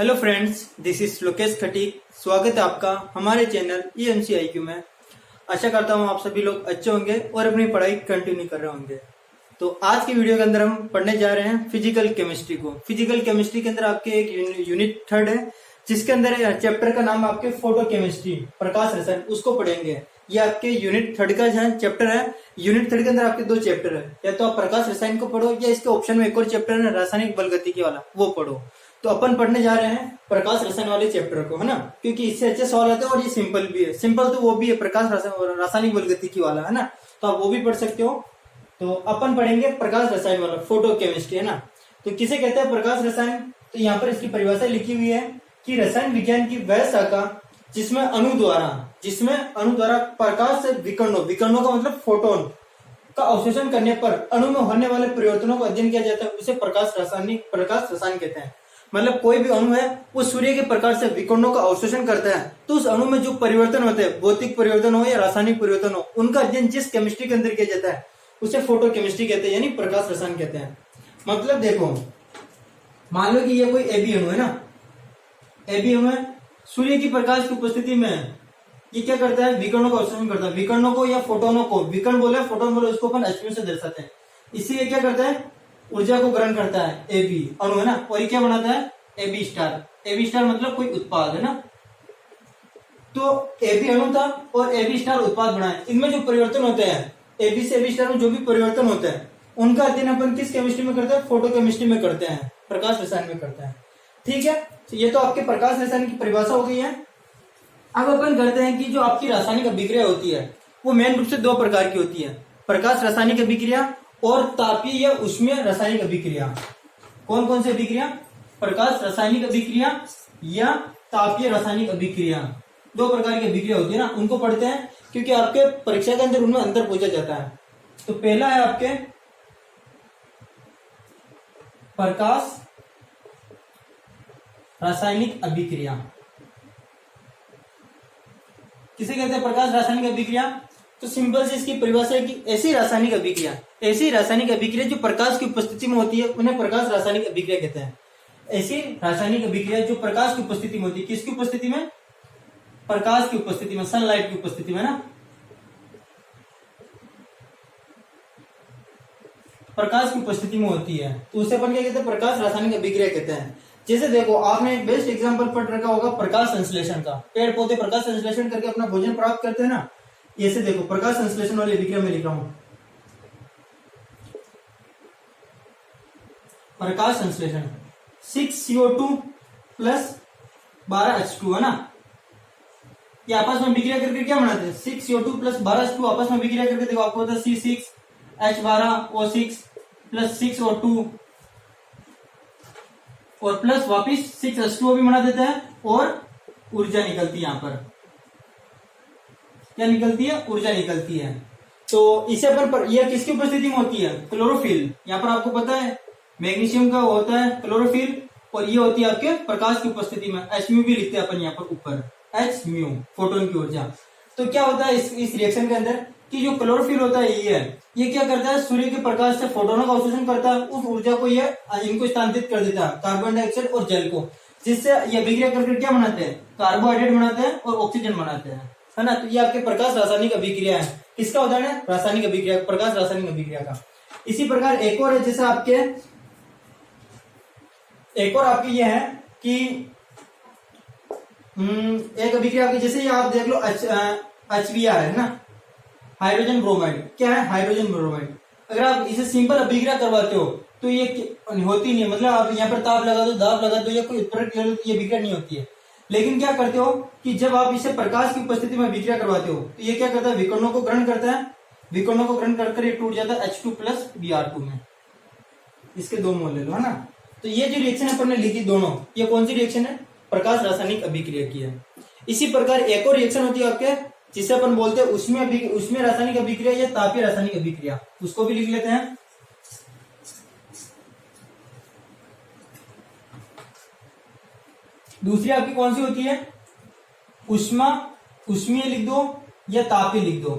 Hello friends, this is Lokesh Khatik. स्वागत है आपका हमारे चैनल EMCIQ में। आशा करता हूँ आप सभी लोग अच्छे होंगे और अपनी पढ़ाई कंटिन्यू कर रहे होंगे। तो आज की वीडियो के अंदर हम पढ़ने जा रहे हैं फिजिकल केमिस्ट्री को। फिजिकल केमिस्ट्री के अंदर आपके एक यूनिट थर्ड है, जिसके अंदर चैप्टर का नाम आपके फोटो केमिस्ट्री, प्रकाश रसायन, उसको पढ़ेंगे। ये आपके यूनिट थर्ड का चैप्टर है। यूनिट थर्ड के अंदर आपके दो चैप्टर है, या तो आप प्रकाश रसायन को पढ़ो या इसके ऑप्शन में एक और चैप्टर है रासायनिक बलगतिकी वाला, वो पढ़ो। तो अपन पढ़ने जा रहे हैं प्रकाश रसायन वाले चैप्टर को, है ना, क्योंकि इससे अच्छे सवाल आते हैं और ये सिंपल भी है। सिंपल तो वो भी है, प्रकाश रासायनिक बलगतिकी वाला, है ना, तो आप वो भी पढ़ सकते हो। तो अपन पढ़ेंगे प्रकाश रसायन वाला, फोटो केमिस्ट्री, है ना। तो किसे कहते हैं प्रकाश रसायन? तो यहाँ पर इसकी परिभाषा लिखी हुई है कि रसायन विज्ञान की वह शाखा जिसमें अणु द्वारा प्रकाश से विकर्णों का मतलब फोटोन का अवशोषण करने पर अणु में होने वाले परिवर्तनों का अध्ययन किया जाता है, उसे प्रकाश रसायन कहते हैं। मतलब कोई भी अणु है वो सूर्य के प्रकाश से विकर्णों का अवशोषण करता है, तो उस अणु में जो परिवर्तन होते हैं, भौतिक परिवर्तन हो या रासायनिक परिवर्तन हो, उनका अध्ययन जिस केमिस्ट्री के अंदर किया जाता है उसे फोटो केमिस्ट्री कहते हैं, यानी प्रकाश रसायन कहते हैं। मतलब देखो, मान लो कि ये कोई एबी अणु है ना, एबी अणु है, सूर्य की प्रकाश की उपस्थिति में ये क्या करता है, विकर्णों का अवशोषण करता है। विकर्णों को या फोटोनों को, विकर्ण बोले फोटोन बोले, उसको अपन HU से दर्शाते हैं। इसलिए क्या करता है, ऊर्जा को ग्रहण करता है, एबी अणु है ना, और ये क्या बनाता है, एबी स्टार। एबी स्टार मतलब कोई उत्पाद, है ना। तो एबी अणु था और एबी स्टार उत्पाद बनाए। इनमें जो परिवर्तन होते हैं, एबी से एबी स्टार में जो भी परिवर्तन होते हैं, उनका अध्ययन अपन किस केमिस्ट्री में करते हैं, फोटो केमिस्ट्री में करते हैं, प्रकाश रसायन में करते हैं। ठीक है, तो ये तो आपके प्रकाश रसायन की परिभाषा हो गई है। अब अपन करते हैं कि जो आपकी रासायनिक अभिक्रिया होती है वो मेन रूप से दो प्रकार की होती है, प्रकाश रासायनिक अभिक्रिया और तापीय या ऊष्मीय रासायनिक अभिक्रिया। कौन कौन सी अभिक्रिया? प्रकाश रासायनिक अभिक्रिया या तापीय रासायनिक अभिक्रिया। दो प्रकार की अभिक्रिया होती है ना, उनको पढ़ते हैं क्योंकि आपके परीक्षा के अंदर उनमें अंतर पूछा जाता है। तो पहला है आपके प्रकाश रासायनिक अभिक्रिया। किसे कहते हैं प्रकाश रासायनिक अभिक्रिया? तो सिंपल से इसकी परिभाषा है कि ऐसी रासायनिक अभिक्रिया जो प्रकाश की उपस्थिति में होती है उन्हें प्रकाश रासायनिक अभिक्रिया कहते हैं। ऐसी रासायनिक अभिक्रिया जो प्रकाश की उपस्थिति में होती है, किसकी उपस्थिति में? प्रकाश की उपस्थिति में, सनलाइट की उपस्थिति में ना, प्रकाश की उपस्थिति में होती है, तो उसे अपन क्या कहते हैं, प्रकाश रासायनिक अभिक्रिया कहते हैं। जैसे देखो, आपने एक बेस्ट एग्जांपल पढ़ रखा होगा प्रकाश संश्लेषण का। पेड़ पौधे प्रकाश संश्लेषण करके अपना भोजन प्राप्त करते हैं ना। ऐसे देखो, प्रकाश संश्लेषण वाली अभिक्रिया में लिख रहा हूं, प्रकाश संश्लेषण 6CO2 प्लस 12H2, है ना। ये आपस में अभिक्रिया करके क्या बनाते हैं, 6CO2 प्लस 12H2 आपस में अभिक्रिया करके देखो, आपको होता है C6H12O6 प्लस 6O2 और प्लस वापिस 6H2O भी बना देता है, और ऊर्जा निकलती है। यहाँ पर क्या निकलती है, ऊर्जा निकलती है। तो इसे अपन यह किसकी उपस्थिति में होती है, क्लोरोफिल। यहाँ पर आपको पता है मैग्नीशियम का होता है क्लोरोफिल, और ये होती है आपके प्रकाश की उपस्थिति में। Hmu भी लिखते हैं अपन यहाँ पर ऊपर, Hmu फोटोन की ऊर्जा। तो क्या होता है इस रिएक्शन के अंदर कि जो क्लोरोफिल होता है ये क्या करता है, सूर्य के प्रकाश से फोटोनों का अवशोषण करता है, उस ऊर्जा को ये इनको स्थानांतरित कर देता है, कार्बन डाइऑक्साइड और जल को, जिससे ये अभिक्रिया करके क्या बनाते हैं, कार्बोहाइड्रेट बनाते हैं और ऑक्सीजन बनाते हैं, है ना। तो ये आपके प्रकाश रासायनिक अभिक्रिया है। किसका उदाहरण है, रासायनिक अभिक्रिया, प्रकाश रासायनिक अभिक्रिया का। इसी प्रकार एक और है, जैसे आपके एक और आपकी यह है कि एक अभिक्रिया आपकी, जैसे ये आप देख लो HBr है ना, हाइड्रोजन ब्रोमाइड। क्या है, हाइड्रोजन ब्रोमाइड। अगर आप इसे सिंपल अभिक्रिया करवाते हो तो ये होती नहीं है, मतलब आप यहाँ पर ताप लगा दो, दाब लगा दो, या कोई उत्प्रेरक ले लो, ये अभिक्रिया नहीं होती है। लेकिन क्या करते हो कि जब आप इसे प्रकाश की उपस्थिति में अभिक्रिया करवाते हो तो ये क्या करता है, विकर्णों को ग्रहण करता है, विकर्णों को ग्रहण कर ये टूट जाता है H2 प्लस Br2 में। इसके दो मोल ले लो, है ना। तो ये जो रिएक्शन अपन ने लिखी दोनों, ये कौन सी रिएक्शन है, प्रकाश रासायनिक अभिक्रिया की है। इसी प्रकार एक और रिएक्शन होती है आपके, जिसे अपन बोलते हैं उसमें रासायनिक अभिक्रिया या तापीय रासायनिक अभिक्रिया, उसको भी लिख लेते हैं। दूसरी आपकी कौन सी होती है, ऊष्मीय लिख दो या तापीय लिख दो,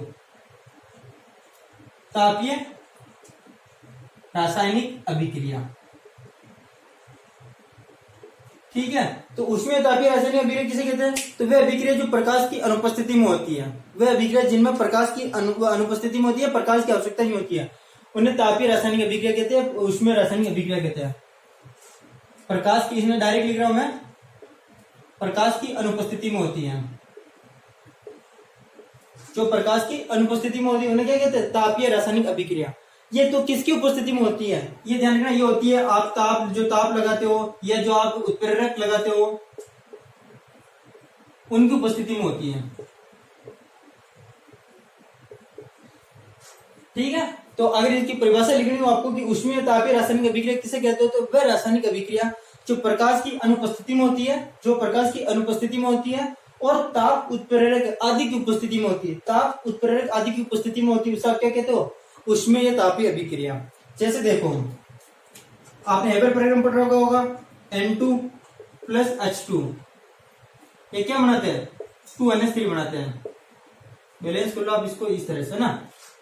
तापीय रासायनिक अभिक्रिया। ठीक है। तो उसमें तापीय रासायनिक अभिक्रिया किसे कहते हैं? तो वह अभिक्रिया जो प्रकाश की अनुपस्थिति में होती है, वह अभिक्रिया जिनमें प्रकाश की अनुपस्थिति में होती है, प्रकाश की आवश्यकता नहीं होती है, उन्हें तापीय रासायनिक अभिक्रिया कहते हैं, उसमें रासायनिक अभिक्रिया कहते हैं। प्रकाश की, इसमें डायरेक्ट लिख रहा हूं मैं, प्रकाश की अनुपस्थिति में होती है, जो प्रकाश की अनुपस्थिति में होती है उन्हें क्या कहते हैं? तापीय रासायनिक अभिक्रिया। ये तो किसकी उपस्थिति में होती है? ये ध्यान रखना, ये होती है आप ताप, जो ताप लगाते हो या जो आप उत्प्रेरक लगाते हो उनकी उपस्थिति में होती है। ठीक है। तो अगर इसकी परिभाषा लिखनी हो आपको कि ऊष्मीय तापीय रासायनिक अभिक्रिया किसे कहते हो, तो वह रासायनिक अभिक्रिया जो प्रकाश की अनुपस्थिति में होती है, जो प्रकाश की अनुपस्थिति में होती है और ताप उत्प्रेरक आदि की उपस्थिति में होती है, ताप उत्प्रेरक आदि की उपस्थिति में होती है, उसे आप क्या कहते हो? ऊष्मीय तापीय अभिक्रिया। जैसे देखो, आपने हेबर प्रक्रम पढ़ रखा होगा, N2 प्लस H2 ये क्या बनाते हैं? 2NH3 बनाते हैं। बैलेंस कर लो आप इसको इस तरह से ना।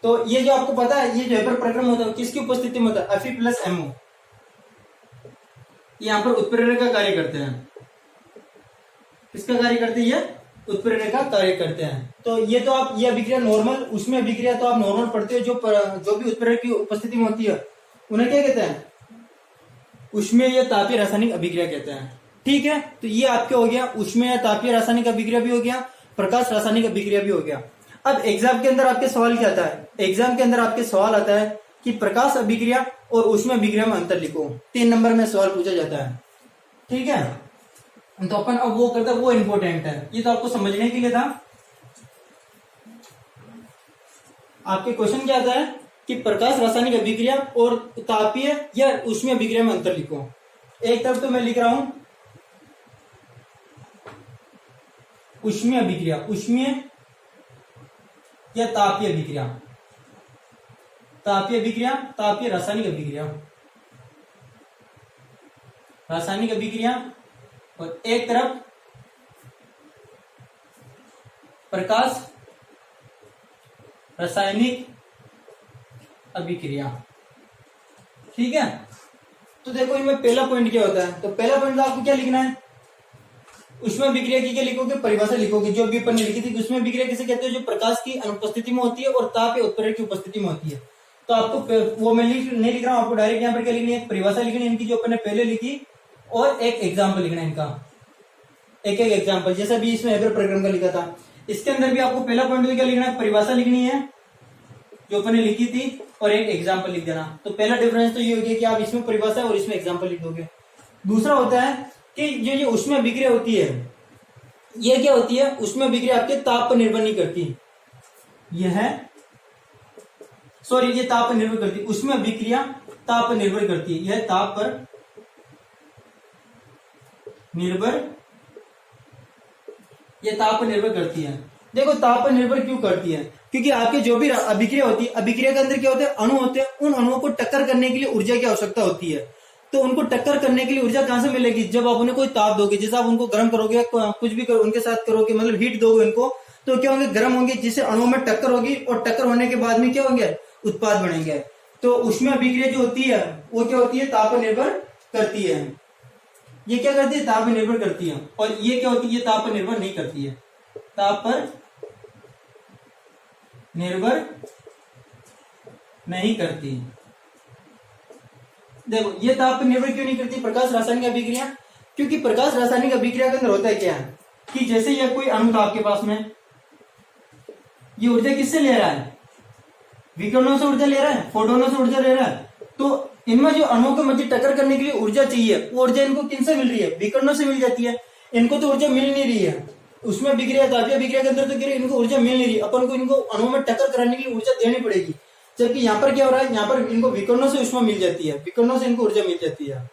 तो ये जो आपको पता है, ये जो हेबर प्रक्रम होता है किसकी उपस्थिति में होता है? Fe plus MO। यहां पर उत्प्रेरक का कार्य करते हैं। किसका कार्य करते हैं? ये उत्प्रेरक का कार्य करते हैं। तो ये तो आप, ये अभिक्रिया नॉर्मल, उसमें अभिक्रिया तो आप नॉर्मल पढ़ते हो, जो भी उत्प्रेरक की उपस्थिति में होती है उन्हें क्या कहते हैं? ऊष्मीय या तापीय रासायनिक अभिक्रिया कहते हैं। ठीक है। तो ये आपके हो गया ऊष्मीय या तापीय रासायनिक अभिक्रिया भी हो गया, प्रकाश रासायनिक अभिक्रिया भी हो गया। अब एग्जाम के अंदर आपके सवाल क्या आता है? एग्जाम के अंदर आपके सवाल आता है कि प्रकाश अभिक्रिया और ऊष्मीय अभिक्रिया में अंतर लिखो। 3 नंबर में सवाल पूछा जाता है। ठीक है। तो अपन अब वो करते हैं, वो इंपॉर्टेंट है, ये तो आपको समझने के लिए था। आपके क्वेश्चन क्या आता है कि प्रकाश रासायनिक अभिक्रिया और तापीय या ऊष्मीय अभिक्रिया में अंतर लिखो। एक तरफ तो मैं लिख रहा हूं ऊष्मीय अभिक्रिया, ऊष्मीय या तापीय अभिक्रिया, तापीय अभिक्रिया, तापीय रासायनिक अभिक्रिया, रासायनिक अभिक्रिया, और एक तरफ प्रकाश रासायनिक अभिक्रिया। ठीक है। तो देखो इनमें पहला पॉइंट क्या होता है? तो पहला पॉइंट आपको क्या लिखना है? ऊष्मीय अभिक्रिया की क्या लिखोगे? परिभाषा लिखोगे, जो भी अपन ने लिखी थी। ऊष्मीय अभिक्रिया किसे कहते हैं? जो प्रकाश की अनुपस्थिति में होती है और ताप या उत्प्रेरक की उपस्थिति में होती है। तो आपको वो मैं नहीं लिख रहा हूं, आपको डायरेक्ट यहाँ पर क्या लिखनी है? परिभाषा लिखनी है इनकी, जो अपन ने पहले लिखी, और एक एग्जाम्पल लिखना है इनका, एक एक एग्जाम्पल। जैसा भी इसमें हेबर प्रक्रम का लिखा था, इसके अंदर भी आपको पहला पॉइंट क्या लिखना है? परिभाषा लिखनी है जो अपन ने लिखी थी, और एक एग्जाम्पल लिख देना। तो पहला डिफरेंस तो ये हो गया कि आप इसमें परिभाषा और इसमें एग्जाम्पल लिख दोगे। दूसरा होता है कि ये ऊष्मीय अभिक्रिया होती है, ये क्या होती है? ऊष्मीय अभिक्रिया आपके ताप पर निर्भर नहीं करती, यह है सॉरी ये ताप पर निर्भर करती है। ऊष्मीय अभिक्रिया ताप पर निर्भर करती है, यह ताप पर निर्भर, ये ताप पर निर्भर करती है। देखो ताप पर निर्भर क्यों करती है? क्योंकि आपके जो भी अभिक्रिया होती है, अभिक्रिया के अंदर क्या होते हैं? अणु होते हैं। उन अणुओं को टक्कर करने के लिए ऊर्जा की आवश्यकता होती है। तो उनको टक्कर करने के लिए ऊर्जा कहां से मिलेगी? जब आप उन्हें कोई ताप दोगे, जैसे आप उनको गर्म करोगे, कुछ भी उनके साथ करोगे, मतलब हीट दोगे उनको, तो क्या होंगे? गर्म होंगे, जिससे अणुओं में टक्कर होगी, और टक्कर होने के बाद में क्या होंगे? उत्पाद बनेंगे। तो ऊष्मीय अभिक्रिया जो होती है वो क्या होती है? ताप पर निर्भर करती है। ये क्या करती है? ताप पर निर्भर करती है। और ये क्या होती है? ये ताप पर निर्भर नहीं करती है, ताप पर निर्भर नहीं करती। देखो ये ताप पर निर्भर क्यों नहीं करती? प्रकाश रासायनिक अभिक्रिया, क्योंकि प्रकाश रासायनिक अभिक्रिया के अंदर होता है क्या है कि जैसे ये कोई अणु था आपके पास में, ये ऊर्जा किससे ले रहा है? विकिरणों से ऊर्जा ले रहा है, फोटोनों से ऊर्जा ले रहा है। तो इनमें जो अणुओं के मध्य टक्कर करने के लिए ऊर्जा चाहिए, वो ऊर्जा इनको किनसे मिल रही है? विकिरणों से मिल जाती है। इनको तो ऊर्जा मिल नहीं रही है। उसमें अभिक्रिया, तापीय अभिक्रिया के अंदर तो इनको ऊर्जा मिल नहीं रही, अपन को इनको अणुओं में टक्कर कराने के लिए ऊर्जा देनी पड़ेगी। जबकि यहाँ पर क्या हो रहा है? यहाँ पर इनको विकिरणों से ऊष्मा मिल जाती है, विकिरणों से इनको ऊर्जा मिल जाती है।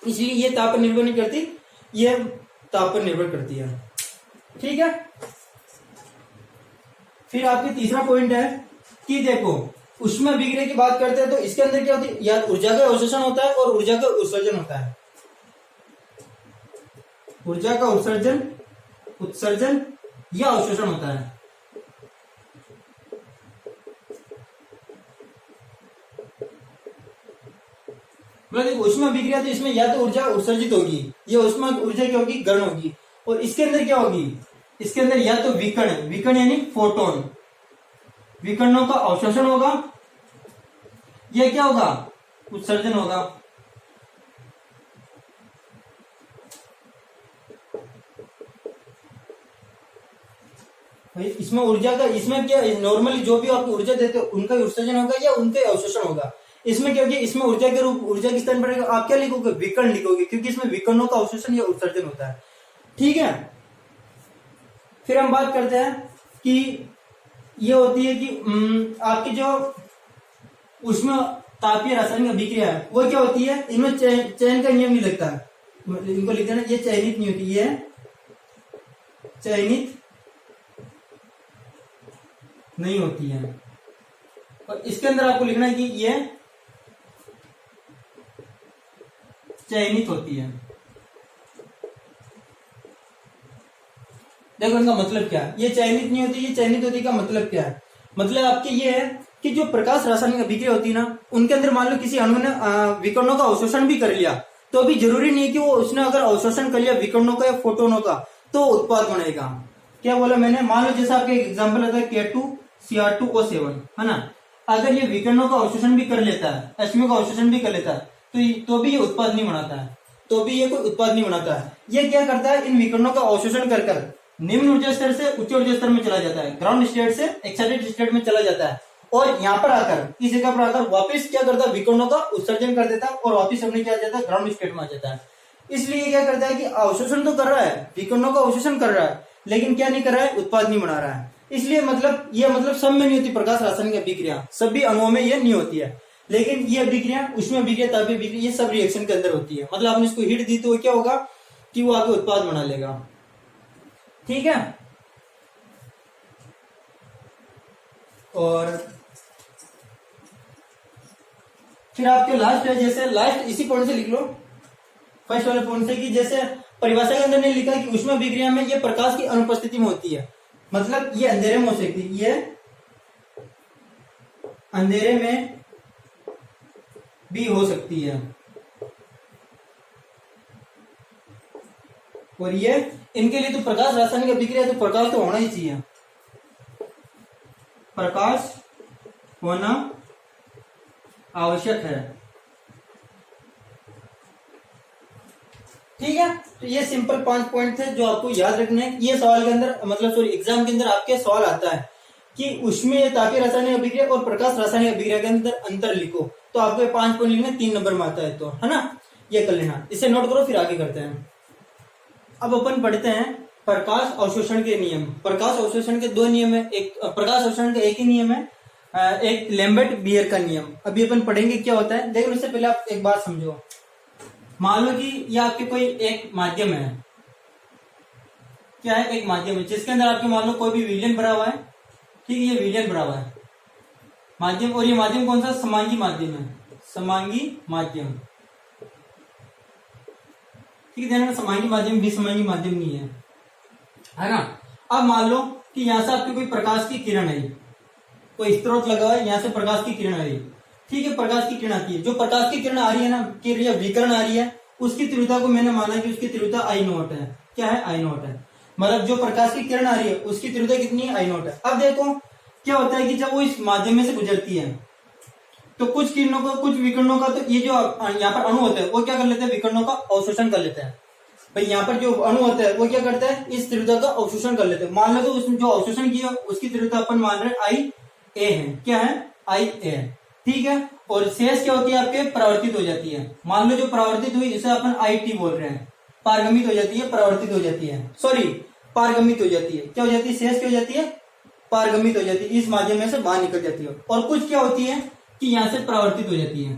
इसलिए ये ताप पर निर्भर नहीं करती, ये ताप पर निर्भर करती है। ठीक है। फिर आपकी तीसरा पॉइंट है कि देखो ऊष्मा अभिक्रिया की बात करते हैं तो इसके अंदर क्या होती है? या ऊर्जा का अवशोषण होता है और ऊर्जा का उत्सर्जन होता है। ऊर्जा का उत्सर्जन या अवशोषण होता है। मतलब ऊष्मा अभिक्रिया, तो इसमें या तो ऊर्जा उत्सर्जित होगी, ये ऊष्मा ऊर्जा क्या होगी, ग्रहण होगी। और इसके अंदर क्या होगी, इसके अंदर या तो विकर्ण, विकर्ण यानी फोटोन, विकर्णों का अवशोषण होगा, या क्या होगा, उत्सर्जन होगा। भाई इसमें ऊर्जा का, इसमें क्या नॉर्मली जो भी आपको ऊर्जा देते हो उनका उत्सर्जन होगा या उनका अवशोषण होगा। इसमें क्या होगी, इसमें ऊर्जा के रूप, ऊर्जा के स्थान पर आप क्या लिखोगे, विकर्ण लिखोगे, क्योंकि इसमें विकर्णों का अवशोषण या उत्सर्जन होता है। ठीक है, फिर हम बात करते हैं कि ये होती है कि आपकी जो उष्मा तापीय रासायनिक अभिक्रिया है वो क्या होती है, इनमें चयन का नियम नहीं लगता है, इनको लिख देना, ये चयनित नहीं होती, ये चयनित नहीं होती है। और इसके अंदर आपको लिखना है कि ये चयनित होती है। देखो इनका मतलब क्या है, ये चयनित नहीं होती, ये चयनित होती का मतलब क्या है, मतलब आपके ये है कि जो प्रकाश रासायनिक अभिक्रिया होती है ना, उनके अंदर मान लो किसी अणु ने विकर्णों का अवशोषण भी कर लिया, तो अभी जरूरी नहीं है कि वो उसने अगर अवशोषण कर लिया विकर्णों का या फोटोनों का तो उत्पाद बनेगा। क्या बोला मैंने, मान लो जैसा आपके एग्जाम्पल आता है K2Cr2O7 है ना, अगर ये विकर्णों का अवशोषण भी कर लेता है, अश्मियों का अवशोषण भी कर लेता है, तो भी ये उत्पाद नहीं बनाता है, तो भी ये कोई उत्पाद नहीं बनाता है। ये क्या करता है, इन विकर्णों का अवशोषण कर निम्न ऊर्जा स्तर से उच्च ऊर्जा स्तर में चला जाता है, ग्राउंड स्टेट से एक्साइटेड स्टेट में चला जाता है, और यहाँ पर आकर इस जगह पर आकर वापस क्या करता है, विकर्णों का उत्सर्जन कर देता है और वापस अपने क्या जाता है, ग्राउंड स्टेट में आ जाता है। इसलिए क्या करता है कि अवशोषण तो कर रहा है, विकर्णों का अवशोषण कर रहा है, लेकिन क्या नहीं कर रहा है, उत्पाद नहीं बना रहा है। इसलिए मतलब ये मतलब सब में नहीं होती प्रकाश रासायनिक अभिक्रिया, सभी अणुओं में ये नहीं होती है, लेकिन ये अभिक्रिया, उसमें अभिक्रिया, तापीय अभिक्रिया, ये सब रिएक्शन के अंदर होती है। मतलब आपने इसको हीट दी तो क्या होगा कि वो आगे उत्पाद बना लेगा। ठीक है, और फिर आपके लास्ट है, जैसे लास्ट इसी पॉइंट से लिख लो, फर्स्ट वाले पॉइंट से, कि जैसे परिभाषा के अंदर ने लिखा कि ऊष्मा अभिक्रिया में ये प्रकाश की अनुपस्थिति में होती है, मतलब ये अंधेरे में हो सकती है, ये अंधेरे में भी हो सकती है, और ये इनके लिए तो प्रकाश रासायनिक अभिक्रिया, तो प्रकाश तो होना ही चाहिए, प्रकाश होना आवश्यक है। ठीक है, तो ये सिंपल 5 पॉइंट थे जो आपको याद रखने हैं। ये सवाल के अंदर, मतलब सॉरी एग्जाम के अंदर आपके सवाल आता है कि ऊष्मीय तापीय रासायनिक अभिक्रिया और प्रकाश रासायनिक अभिक्रिया के अंदर अंतर लिखो, तो आपको 5 पॉइंट लिखने 3 नंबर में आता है, तो है ना, ये कर लेना, इसे नोट करो, फिर आगे करते हैं। अब अपन पढ़ते हैं प्रकाश अवशोषण के नियम। प्रकाश अवशोषण के 2 नियम है, एक प्रकाश अवशोषण का एक ही नियम है, एक लैम्बर्ट बियर का नियम। अभी अपन पढ़ेंगे क्या होता है, लेकिन उससे पहले आप एक बात समझो। मान लो कि ये आपके कोई एक माध्यम है, क्या है, एक माध्यम है जिसके अंदर आपके मान लो कोई भी विलयन भरा हुआ है, ठीक है, ये विलयन भरा हुआ है माध्यम, और ये माध्यम कौन सा, समांगी माध्यम है, समांगी माध्यम। ठीक है, समांगी माध्यम भी समांगी माध्यम नहीं है ना। अब मान लो कि यहां से आपकी कोई प्रकाश की किरण है, कोई स्रोत लगा हुआ है, यहाँ से प्रकाश की किरण आ रही है, ठीक है, प्रकाश की किरण आती है, जो प्रकाश की किरण आ रही है ना, किरण विकिरण आ रही है, उसकी तीव्रता को मैंने माना कि उसकी तीव्रता I0 है। क्या है, I0 है, मतलब जो प्रकाश की किरण आ रही है उसकी तीव्रता कितनी है, I0 है। अब देखो क्या होता है कि जब वो इस माध्यम में से गुजरती है तो कुछ किरणों को, कुछ विकिरणों का, तो ये जो यहाँ पर अणु होते हैं वो क्या कर लेते हैं, विकिरणों का अवशोषण कर लेते हैं। भाई यहाँ पर जो अणु होता है वो क्या करता है, इस तीव्रता का अवशोषण कर लेते हैं। मान लो तो उसने जो अवशोषण किया उसकी तीव्रता अपन मान रहे IA है, क्या है, IA, ठीक है, और शेष क्या होती है आपके, परावर्तित हो जाती है। मान लो जो परावर्तित हुई इसे अपन IT बोल रहे हैं, पारगमित हो जाती है, परावर्तित हो जाती है, सॉरी पारगमित हो जाती है, क्या हो जाती है, शेष क्या हो जाती है, पारगमित हो जाती है, इस माध्यम में से बाहर निकल जाती है। और कुछ क्या होती है कि यहाँ से परावर्तित हो जाती है,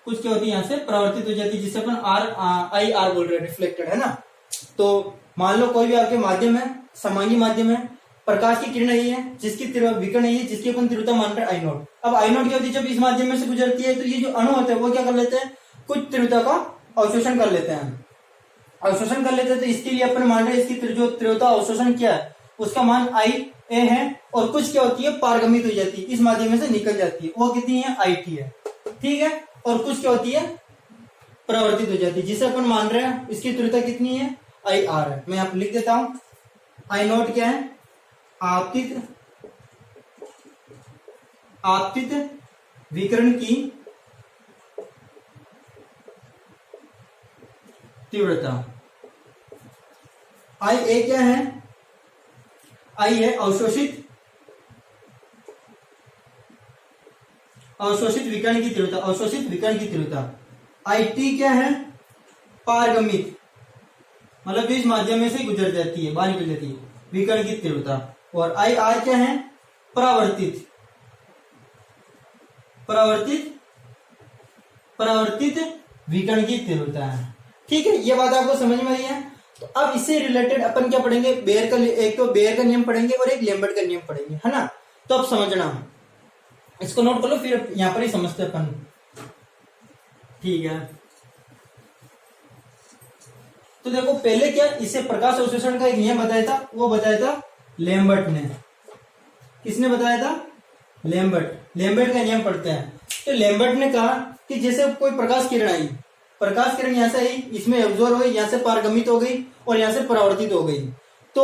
कुछ क्या होती है यहाँ से परावर्तित हो जाती है, जिसे अपन IR बोल रहे हैं, रिफ्लेक्टेड, है ना। तो मान लो कोई भी आपके माध्यम है, समांगी माध्यम है, प्रकाश की किरण यही है, जिसकी विकिरण यही है, जिसकी अपन तीव्रता मान रहे हैं I0। अब I0 क्या होती है, जब इस माध्यम में से गुजरती है तो ये जो अणु होते हैं वो क्या कर लेते हैं, कुछ तीव्रता का अवशोषण कर लेते हैं, अवशोषण कर लेते हैं। तो इसके लिए अपन मान रहे हैं इसकी जो तीव्रता अवशोषण क्या है उसका मान IA है, और कुछ क्या होती है, पारगमित हो जाती है, इस माध्यम में से निकल जाती है, वो कितनी है, IT है, ठीक है, और कुछ क्या होती है, परावर्तित हो जाती है, जिसे अपन मान रहे हैं इसकी तीव्रता कितनी है, आई आर है। मैं यहाँ पे लिख देता हूं, आई नॉट क्या है, आपतित विकिरण की तीव्रता। आई ए क्या है, आई है अवशोषित विकिरण की तीव्रता, अवशोषित विकिरण की तीव्रता। आई टी क्या है, पारगमित, मतलब जो इस माध्यम में से गुजर जाती है, बाहर निकल जाती है, विकिरण की तीव्रता। और आई आर क्या है, परावर्तित विकिरण की तीव्रता है। ठीक है, ये बात आपको समझ में आई है। तो अब इससे रिलेटेड अपन क्या पढ़ेंगे, एक तो बेयर का नियम पढ़ेंगे और एक लेम्बर्ट का नियम पढ़ेंगे, है ना। तो अब समझना, इसको नोट कर लो, फिर यहां पर ही समझते अपन। ठीक है, तो देखो पहले क्या, इसे प्रकाश अवशोषण का एक नियम बताया था, वो बताया था लेम्बर्ट ने। किसने बताया था, लेम्बर्ट का नियम पढ़ते हैं। तो लेम्बर्ट ने कहा कि जैसे कोई प्रकाश किरण आई, प्रकाश किरण यहां से आई, इसमें एब्जॉर्ब हुई, यहां से पारगमित हो गई और यहां से परावर्तित हो गई। तो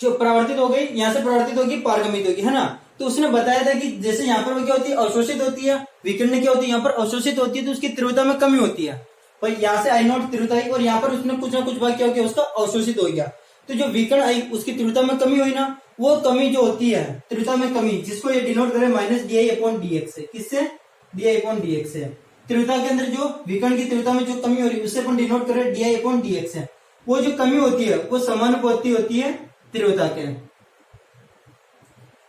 जो परावर्तित हो गई, यहां से परावर्तित होगी, पारगमित होगी, है ना। तो उसने बताया था कि जैसे यहाँ पर वो क्या होती है, अवशोषित होती है, विकिरण क्या होती है, यहाँ पर अवशोषित होती है, तो उसकी तीव्रता में कमी होती है। और यहाँ से आई नॉट तीव्रता आई और यहाँ पर उसने कुछ ना कुछ भाग क्या हो गया, उसका अवशोषित हो गया। तो जो विकिरण आई उसकी तीव्रता में कमी हुई ना, वो कमी जो होती है तीव्रता में कमी, जिसको ये डिनोट करे minus D I upon d x से। किससे, D I upon d x से। तीव्रता के अंदर जो विकिरण की तीव्रता में जो कमी हो रही है उससे अपन डिनोट करें D I upon d x से। वो जो कमी होती है वो समानुपाती होती है तीव्रता के।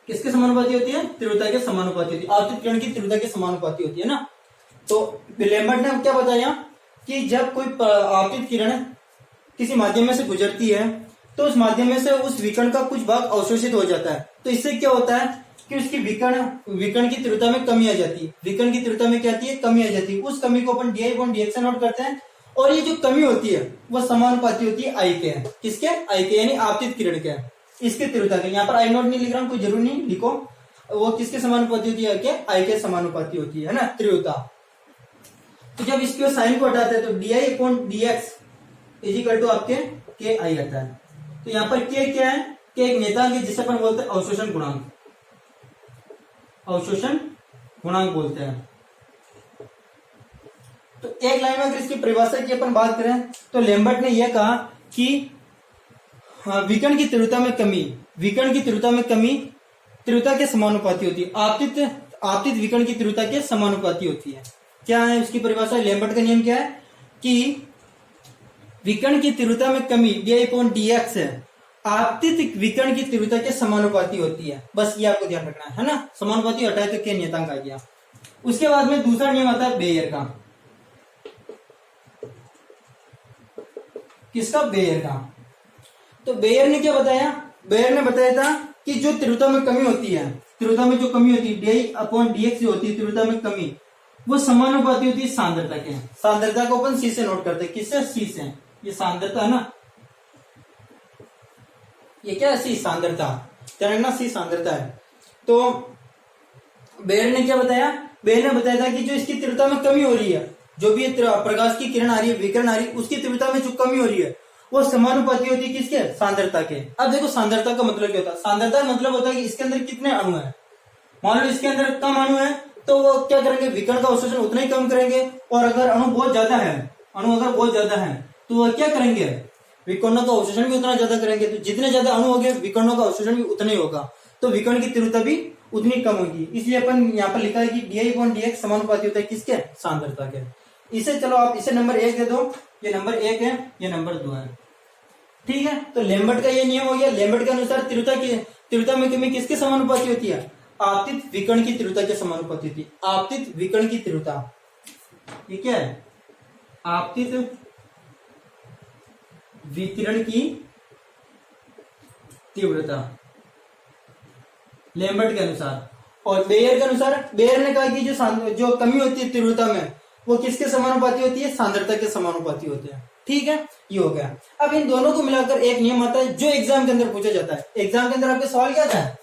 किसके समानुपाती होती है, तीव्रता के समानुपाती होती है, आपतित किरण की तीव्रता के समानुपाती होती है ना। तो लेम्बर्ट ने क्या बताया कि जब कोई आपतित किरण किसी माध्यम में से गुजरती है तो उस माध्यम में से उस विकिरण का कुछ भाग अवशोषित हो जाता है। तो इससे क्या होता है कि उसकी विकिरण की तीव्रता में कमी आ जाती है, विकिरण की तीव्रता में क्या आती है, कमी आ जाती है। उस कमी को अपन d I upon d x से नोट करते हैं और ये जो कमी होती है वो समानुपाती होती है आई के, किसके, आई के, यानी आपतित किरण के, इसके तीव्रता के। यहाँ पर आई नोट नहीं लिख रहा हूं, कोई जरूर नहीं लिखो, वो किसके समानुपाती होती है, आई के समानुपाती होती है ना तीव्रता। तो जब इसके साइन को हटाते हैं तो d I upon d x is equal to आपके के आई आता है। तो यहाँ पर के क्या है, के एक नेतांक है जिसे अपन बोलते हैं अवशोषण गुणांक, अवशोषण गुणांक बोलते हैं। तो एक लाइन में अगर इसकी परिभाषा की अपन बात करें तो लेम्बर्ट ने यह कहा कि विकिरण की तीव्रता में कमी, विकिरण की तीव्रता में कमी तीव्रता के समानुपाती होती है, आपतित विकिरण की तीव्रता के समानुपाती होती है। क्या है उसकी परिभाषा, लेम्बर्ट का नियम क्या है कि विकिरण की तीव्रता में कमी D I upon d x है, आपतित विकिरण की तीव्रता के समानुपाती होती है। बस ये आपको ध्यान रखना है ना, समानुपाती हटाए तो क्या नियतांक आ गया। उसके बाद में दूसरा नियम आता है बेयर का। किसका, बेयर का। तो बेयर ने क्या बताया, बेयर ने बताया था कि जो तीव्रता में कमी होती है, तीव्रता में जो कमी होती है D I upon d x जो होती है तीव्रता में कमी, वो समानुपाती होती है सांद्रता के। सांद्रता को अपन सी से नोट करते हैं, किससे, सी से। ये सांद्रता है ना, ये क्या है, सी सांद्रता, ना सी सांद्रता है। तो बेयर ने क्या बताया, बेयर ने बताया था कि जो इसकी तीव्रता में कमी हो रही है, जो भी प्रकाश की किरण आ रही है, विकिरण आ रही है, उसकी तीव्रता में जो कमी हो रही है वो समानुपाती होती है किसके, सांद्रता के। अब देखो सांद्रता का मतलब क्या होता है, सांद्रता का मतलब होता है कि इसके अंदर कितने अणु है। मान लो इसके अंदर कम अणु है तो वो क्या करेंगे, विकिरण का अवशोषण उतना ही कम करेंगे। और अगर अणु बहुत ज्यादा है, अणु अगर बहुत ज्यादा है तो वह क्या करेंगे, विकिरणों का अवशोषण भी उतना ज्यादा करेंगे। तो जितने ज्यादा अणु होंगे विकिरणों का अवशोषण भी उतना ही होगा, तो विकिरण की तीव्रता भी उतनी कम होगी। इसलिए अपन यहाँ पर लिखा है कि D I upon d x समानुपाती होता है किसके, सांद्रता के। इसे चलो आप इसे नंबर 1 दे दो, ये नंबर 1 है, ये नंबर 2 है। ठीक है, तो लेम्बर्ट का ये नियम हो गया। लेम्बर्ट के अनुसार तीव्रता में कमी किसके समानुपाती होती है, आपतित विकिरण की तीव्रता के समानुपाती होती है। आपतित विकिरण की तीव्रता, ये क्या है, आपतित विकिरण की तीव्रता लेम्बर्ट के अनुसार। और बेयर के अनुसार, बेयर ने कहा कि जो कमी होती है तीव्रता में वो किसके समानुपाती होती है, सांद्रता के समानुपाती होते हैं। ठीक है, ये हो गया। अब इन दोनों को मिलाकर एक नियम आता है जो एग्जाम के अंदर पूछा जाता है। एग्जाम के अंदर आपके सवाल क्या था,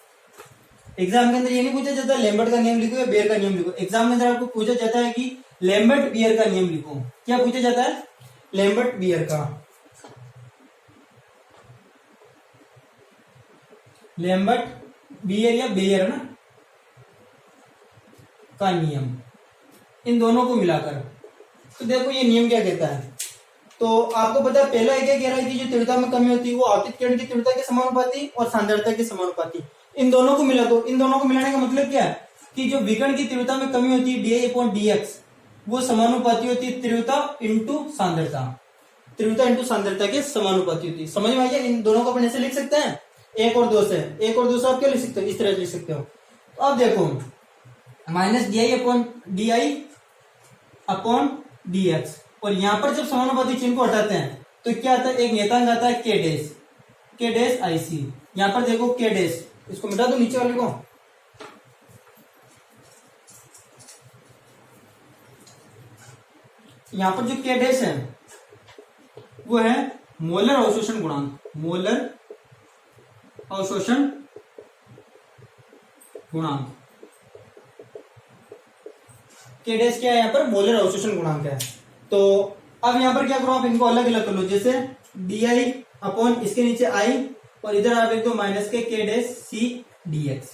एग्जाम के अंदर ये नहीं पूछा जाता लेम्बर्ट का नियम लिखो या बेयर का नियम लिखो। एग्जाम के अंदर आपको पूछा जाता है कि लैम्बर्ट बियर का नियम लिखो। क्या पूछा जाता है? लैम्बर्ट बियर का, लैम्बर्ट बियर या बेयर है ना, का नियम, इन दोनों को मिलाकर। तो देखो ये नियम क्या कहता है। तो आपको पता है पहला क्या कह रहा है कि जो तीव्रता में कमी होती है वो आपतित किरण की तीव्रता के समानुपाती और सांद्रता के समानुपाती। इन दोनों को मिला दो। इन दोनों को मिलाने का मतलब क्या है कि जो विकिरण की तीव्रता में कमी होती है DI/dx वो समानुपाती होती है तीव्रता इंटू सांद्रता, तीव्रता इंटू सांद्रता के समानुपाती होती है। समझ में आइए? इन दोनों को अपन ऐसे लिख सकते हैं, 1 और 2 से। 1 और 2 से आप क्या लिख सकते हो? इस तरह लिख सकते हो। तो अब देखो -DI/dx और यहां पर जब समानुपाती चिन्ह को हटाते हैं तो क्या आता है? एक नियतांक आता है K डैश IC। यहां पर देखो K डैश, इसको मिटा दो नीचे वाले को। यहां पर जो K डैश है वो है मोलर अवशोषण गुणांक, मोलर अवशोषण गुणांक। K डैश क्या है? यहाँ पर मोलर अवशोषण गुणांक है। तो अब यहाँ पर क्या करो, आप इनको अलग अलग कर लो। जैसे DI अपॉन इसके नीचे I और इधर आप एक दो minus k K dash C dx,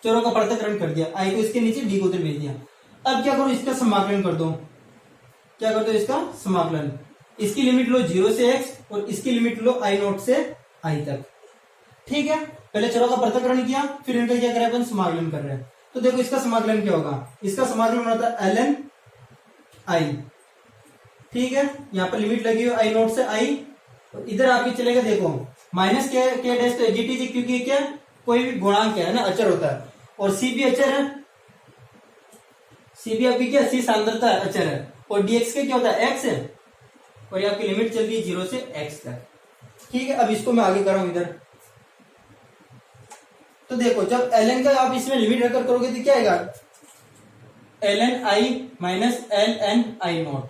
चरों का पृथक्करण कर दिया। I को इसके नीचे, D को उधर भेज दिया। अब क्या करो, इसका समाकलन कर दो। क्या कर दो? इसका समाकलन। इसकी लिमिट लो 0 से x और इसकी लिमिट लो I0 से I तक। ठीक है, पहले चरों का पृथक्करण किया, फिर इनका क्या करें अपन? समाकलन कर रहे हैं। तो देखो इसका समाकलन क्या होगा? इसका समाकलन होता है ln I। ठीक है, यहाँ पर लिमिट लगी हुई I0 से I और इधर आपके चलेगा देखो माइनस के डैश तो एजीटी, क्योंकि क्या कोई भी गुणांक है ना, अचर होता है। और C भी अचर है, C भी आपकी क्या? C सांद्रता है, अचर है। और dx के क्या होता है? x है। और ये आपकी लिमिट चल रही है 0 से x तक। ठीक है, अब इसको मैं आगे कर रहा हूं इधर। तो देखो जब ln का आप इसमें लिमिट रखकर करोगे तो क्या आएगा? ln I minus ln I0।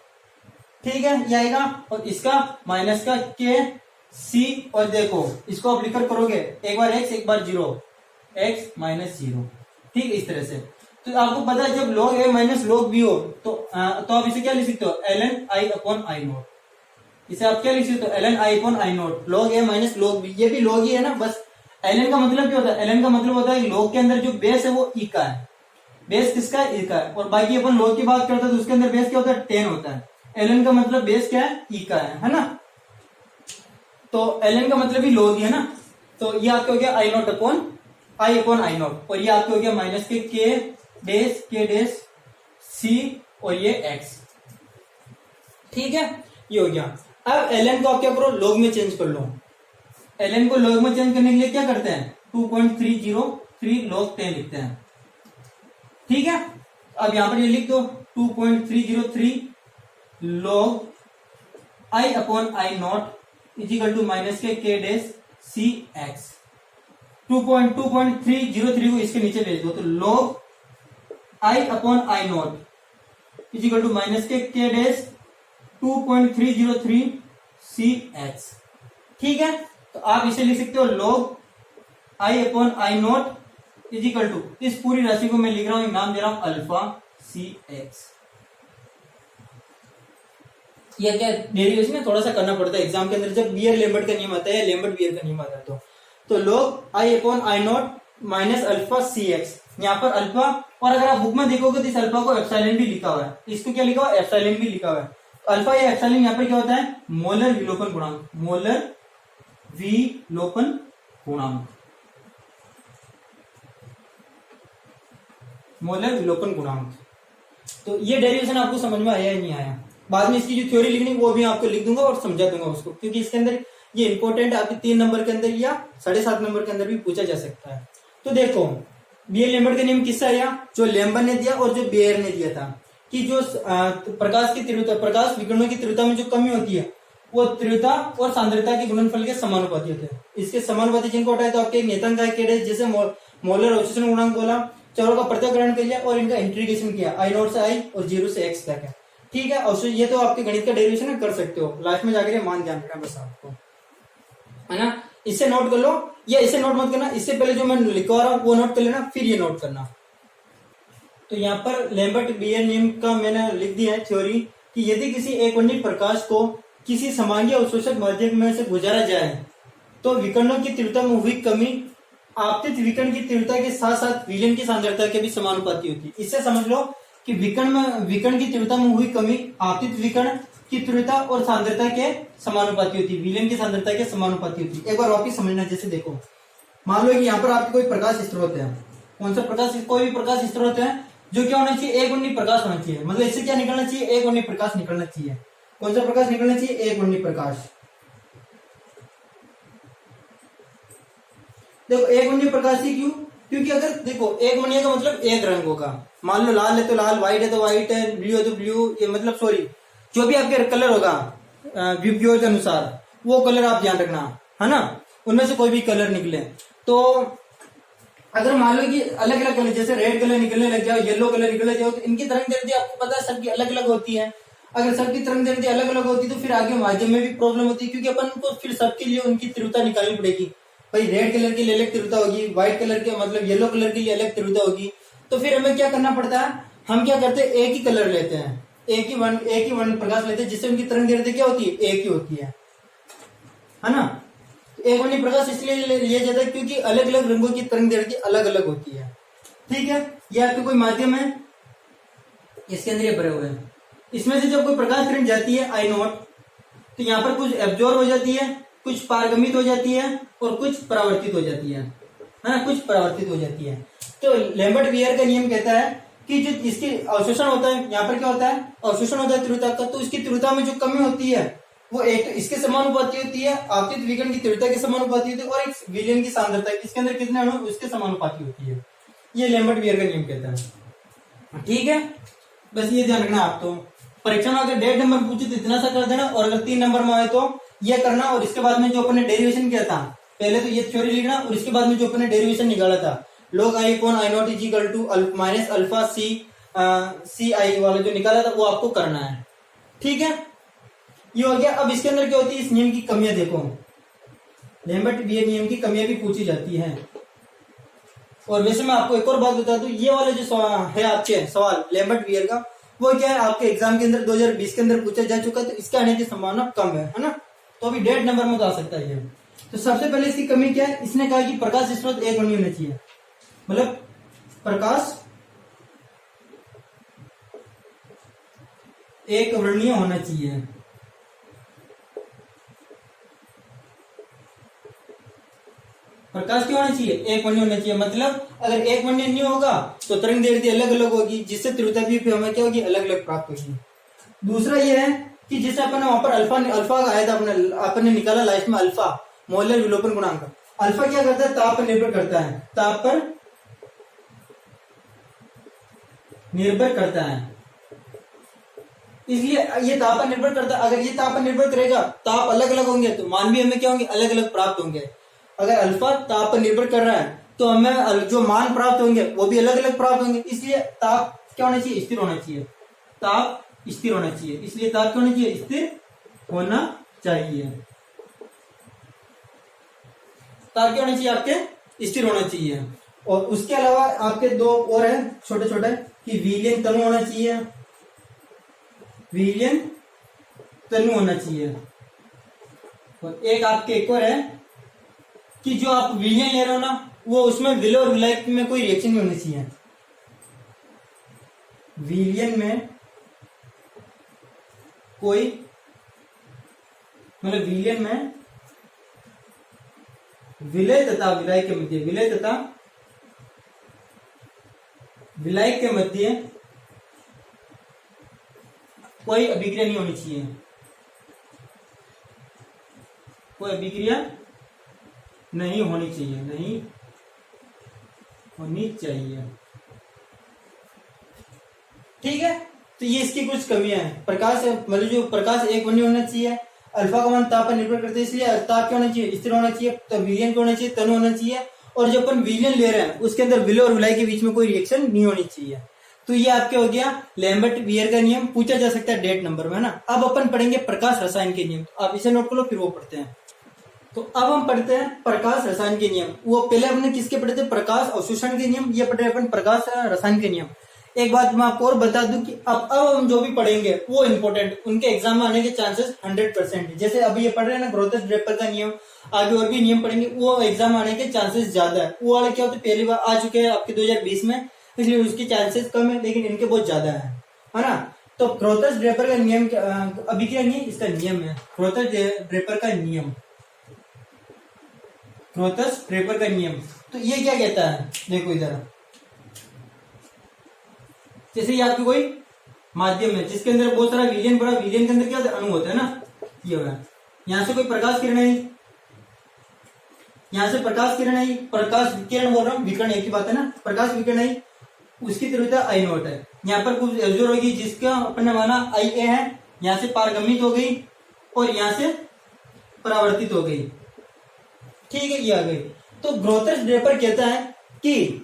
ठीक है, ये आएगा। और इसका माइनस का K C और देखो इसको आप लिखकर करोगे, एक बार x एक बार 0, x माइनस 0। ठीक है, इस तरह से। तो आपको पता है जब log a minus log b हो तो आप इसे क्या लिख सकते हो? ln I upon I0। इसे आप क्या लिख सकते हो? ln I upon I0, log a minus log b। ये भी log ही है ना, बस ln का मतलब क्या होता है? ln का मतलब होता है log के अंदर जो बेस है वो e का है। बेस किसका है? e का है। और बाकी अपन log की बात करते हैं तो उसके अंदर बेस क्या होता है? 10 होता है। ln का मतलब बेस क्या है? e का है ना। तो ln का मतलब ही log ही है ना। तो ये आपका हो गया I0 अपॉन I0 और ये आपके हो गया minus k K dash C और ये x। ठीक है, ये हो गया। अब ln को आप क्या करो? log में चेंज कर लो। ln को log में चेंज करने के लिए क्या करते हैं? 2.303 log 10 लिखते हैं। ठीक है, अब यहां पर ये लिख दो 2.303 log I upon I0 is equal to minus k K dash C x। 2.303 को इसके नीचे भेज दो तो log I upon I0 is equal to minus k K dash 2.303 C x। ठीक है, तो आप इसे लिख सकते हो log I upon I0 is equal to, इस पूरी राशि को मैं लिख रहा हूं, नाम दे रहा हूं अल्फा C x। यह क्या डेरिवेशन में थोड़ा सा करना पड़ता है एग्जाम के अंदर, जब बियर लैम्बर्ट का नियम आता है या लैम्बर्ट बियर का नियम आता है तो log I upon I0 minus alpha C x। यहाँ पर अल्फा, और अगर आप बुक में देखोगे तो इस अल्फा को एप्सिलॉन भी लिखा हुआ है, इसको क्या लिखा हुआ है? एप्सिलॉन भी लिखा हुआ है। तो अल्फा या एप्सिलॉन यहाँ पर क्या होता है? मोलर विलोपन गुणांक, मोलर विलोपन गुणांक, मोलर विलोपन गुणांक। तो ये डेरिवेशन आपको समझ में आया या नहीं आया? बाद में इसकी जो थ्योरी लिखनी वो भी आपको लिख दूंगा और समझा दूंगा उसको, क्योंकि इसके अंदर ये इंपॉर्टेंट आपके 3 नंबर के अंदर या 7.5 नंबर के अंदर भी पूछा जा सकता है। तो देखो बियर लैम्बर्ट का नियम किससे आया? जो लैम्बर्ट ने दिया और जो बियर ने दिया था कि जो प्रकाश की तीव्रता, प्रकाश विकिरणों की तीव्रता में जो कमी होती है वो तीव्रता और सांद्रता के गुणनफल के समानुपाती होते हैं। इसके समानुपाती जिनको हटाए तो आपके नियतांक है जैसे मोलर अवशोषण गुणांक बोला, चरों का पृथक्करण कर लिया और इनका इंटीग्रेशन किया I0 से I और 0 से x तक है। ठीक है, और ये तो आपके गणित का डेरिवेशन कर सकते हो, लास्ट में जाकर मान ध्यान रखना बस आपको, है ना। इससे नोट कर लो या इसे नोट मत करना, इससे पहले जो मैं लिखवा रहा हूं वो नोट कर लेना, फिर ये नोट करना। तो तो यहाँ पर लैम्बर्ट बियर नियम का मैंने लिख दिया है थ्योरी कि यदि किसी एकवर्णी प्रकाश को किसी समांगी अवशोषक माध्यम में से गुजारा जाए तो विकर्णों की तीव्रता में हुई कमी आपतित विकर्ण की तीव्रता के साथ साथ विलयन की सांद्रता के भी समानुपाती होती है। इससे समझ लो कि विकर्ण की तीव्रता में हुई कमी आपतित विकर्ण की तीव्रता और सांद्रता के समानुपाती होती है, विलयन की सांद्रता के समानुपाती होती है। एक बार वापिस समझना, जैसे देखो मान लो कि यहाँ पर आपके कोई प्रकाश स्रोत है, कौन सा प्रकाश, कोई भी प्रकाश स्रोत है जो क्या होना चाहिए, एक वर्णी प्रकाश होना चाहिए। मतलब इससे क्या निकलना चाहिए, एक वर्णी प्रकाश निकलना चाहिए। कौन सा प्रकाश निकलना चाहिए, एक वर्णी प्रकाश। देखो एक वर्णी प्रकाश ही क्यों, क्योंकि अगर देखो एक वर्णीय का मतलब एक रंग होगा, मान लो लाल है तो लाल, व्हाइट है तो व्हाइट है, ब्लू है तो ब्लू, ये मतलब सॉरी जो भी आपके कलर होगा विबग्योर के अनुसार वो कलर आप ध्यान रखना, है ना, उनमें से कोई भी कलर निकले तो अगर मान लो कि अलग अलग कलर जैसे रेड कलर निकलने लग जाओ, येलो कलर निकलने जाओ, तो इनकी तरंग दैर्ध्य आपको पता है सबकी अलग अलग होती है। अगर सबकी तरंग दैर्ध्य अलग अलग होती है तो फिर आगे माध्यम में भी प्रॉब्लम होती है, क्योंकि अपन को फिर सबके लिए उनकी तीव्रता निकालनी पड़ेगी। भाई रेड कलर के लिए अलग तीव्रता होगी, व्हाइट कलर के मतलब येलो कलर के लिए अलग तीव्रता होगी, तो फिर हमें क्या करना पड़ता है, हम क्या करते हैं एक ही कलर लेते हैं, एक ही वर्ण प्रकाश लेते हैं, जिससे उनकी तरंग दैर्ध्य क्या होती है, एक ही होती है ना। एक वर्णी प्रकाश इसलिए लिया जाता है क्योंकि अलग अलग रंगों की तरंग दैर्ध्य अलग अलग होती है। ठीक है, ये आपके कोई माध्यम है, इसके अंदर ये भरे हुए हैं। इसमें से जब कोई प्रकाश किरण जाती है I0 तो यहाँ पर कुछ एब्जॉर्ब हो जाती है, कुछ पारगमित हो जाती है और कुछ परावर्तित हो जाती है ना, कुछ परावर्तित हो जाती है। तो लैम्बर्ट बियर का नियम कहता है कि जो इसकी अवशोषण होता है, यहाँ पर क्या होता है, अवशोषण होता है तीव्रता का, तो इसकी तीव्रता में जो कमी होती है वो एक इसके समानुपाती होती है, आपतित विकर्ण की तीव्रता के समानुपाती होती है, और एक विलयन की सांद्रता इसके अंदर कितने अणु उसके समानुपाती होती है। ये लैम्बर्ट बियर का नियम कहता है। ठीक है, बस ये ध्यान रखना आप। तो परीक्षा में अगर 1.5 नंबर पूछे तो इतना सा कर देना, और अगर 3 नंबर में आए तो ये करना, और इसके बाद में जो अपने डेरिवेशन किया था, पहले तो ये थ्योरी लिखना और इसके बाद में जो अपने डेरिवेशन निकाला था log I upon I0 is equal to minus alpha c I वाला जो निकाला था वो आपको करना है। ठीक है, ये हो गया। अब इसके अंदर क्या होती है, इस नियम की कमियां देखो, लैम्बर्ट बियर नियम की कमियां भी पूछी जाती हैं। और वैसे मैं आपको एक और बात बता दूं, ये वाला जो है आपके सवाल लैम्बर्ट बियर का, वो क्या है आपके एग्जाम के अंदर 2020 के अंदर पूछा जा चुका है, तो इसके आने की संभावना कम है ना। तो अभी 1.5 नंबर में तो आ सकता है ये। तो सबसे पहले इसकी कमी क्या है, इसने कहा कि प्रकाश स्रोत एक वर्णीय होना चाहिए, मतलब प्रकाश एक वर्णीय होना चाहिए। प्रकाश क्यों होना चाहिए, एक वर्णीय होना चाहिए। मतलब अगर एक वर्णीय नहीं होगा तो तरंग दैर्ध्य अलग अलग होगी, जिससे तीव्रता भी हमें क्या होगी, अलग अलग प्राप्त होगी। दूसरा ये है कि जैसे अपन वहां पर अल्फा आया था, अपने निकाला लास्ट में अल्फा, मोलर विलोपन गुणांक। अल्फा क्या करता है, ताप पर निर्भर करता है, ताप पर निर्भर करता है, इसलिए ये ताप पर निर्भर करता है। अगर ये ताप पर निर्भर करेगा, ताप अलग अलग होंगे तो मान भी हमें क्या होंगे, अलग अलग प्राप्त होंगे। अगर अल्फा ताप पर निर्भर कर रहा है तो हमें जो मान प्राप्त होंगे वो भी अलग अलग प्राप्त होंगे। इसलिए ताप क्या होना चाहिए, स्थिर होना चाहिए, ताप स्थिर होना चाहिए। इसलिए ताप क्या होना चाहिए, स्थिर होना चाहिए। ताप क्या होना चाहिए, आपके स्थिर होना चाहिए। और उसके अलावा आपके दो और है छोटे छोटे कि विलयन तनु होना चाहिए, विलयन तनु होना चाहिए। और एक आपके एक और है कि जो आप विलयन ले रहे हो ना, वो उसमें विलय और विलय में कोई रिएक्शन नहीं होनी चाहिए। विलयन में कोई मतलब विलयन में विलय तथा विलय के मध्य, विलय तथा विलय के मध्य कोई अभिक्रिया नहीं होनी चाहिए, कोई अभिक्रिया नहीं होनी चाहिए, नहीं होनी चाहिए। ठीक है, तो ये इसकी कुछ कमियां हैं। प्रकाश मतलब जो प्रकाश एक वर्णीय होना चाहिए, अल्फा का मान ताप पर निर्भर करता है, इसलिए ताप क्या होना चाहिए, स्थिर होना चाहिए, तो विलयन क्या होना चाहिए, तनु होना चाहिए। और जब अपन विलयन ले रहे हैं उसके अंदर विलय और विलय के बीच में कोई रिएक्शन नहीं होनी चाहिए। तो ये आपके हो गया लैम्बर्ट बियर का नियम, पूछा जा सकता है 1.5 नंबर में, है ना। अब अपन पढ़ेंगे प्रकाश रसायन के नियम, आप इसे नोट कर लो फिर वो पढ़ते हैं। तो अब हम पढ़ते हैं प्रकाश रसायन के नियम। वो पहले हमने किसके पढ़े थे, प्रकाश अवशोषण के नियम, ये पढ़े अपन प्रकाश रसायन के नियम। एक बात मैं आपको और बता दूं कि अब हम जो भी पढ़ेंगे वो इम्पोर्टेंट, उनके एग्जाम में आने के चांसेस 100% है। जैसे अभी ये पढ़ रहे हैं ना ग्रोथस ड्रेपर का नियम, आगे और भी नियम पढ़ेंगे, वो एग्जाम आने के चांसेस ज्यादा है। वो वाले क्या होते पहली बार आ चुके हैं आपके 2020 में, इसलिए उसके चांसेस कम है, लेकिन इनके बहुत ज्यादा है ना। तो ग्रोथस ड्रेपर का नियम अभी क्या नहीं, इसका नियम है ग्रोथस ड्रेपर का नियम, ग्रोथस ड्रेपर का नियम। तो ये क्या कहता है, देखो इधर, जैसे ये आपकी कोई माध्यम है जिसके अंदर बहुत सारा विलयन पड़ा, विलयन के अंदर क्या अणु होता है ना, ये होगा। यहां से कोई प्रकाश किरण आई, यहां से प्रकाश किरण आई, प्रकाश किरण बोल रहा हूं, विकिरण एक ही बात है ना, प्रकाश विकिरण आई, उसकी तीव्रता आई नॉट है। यहाँ पर कुछ एब्जॉर्ब होगी जिसका अपने माना आई ए है, यहां से पारगमित हो गई और यहां से परावर्तित हो गई, ठीक है, ये आ गई। तो ग्रोथस ड्रेपर कहता है कि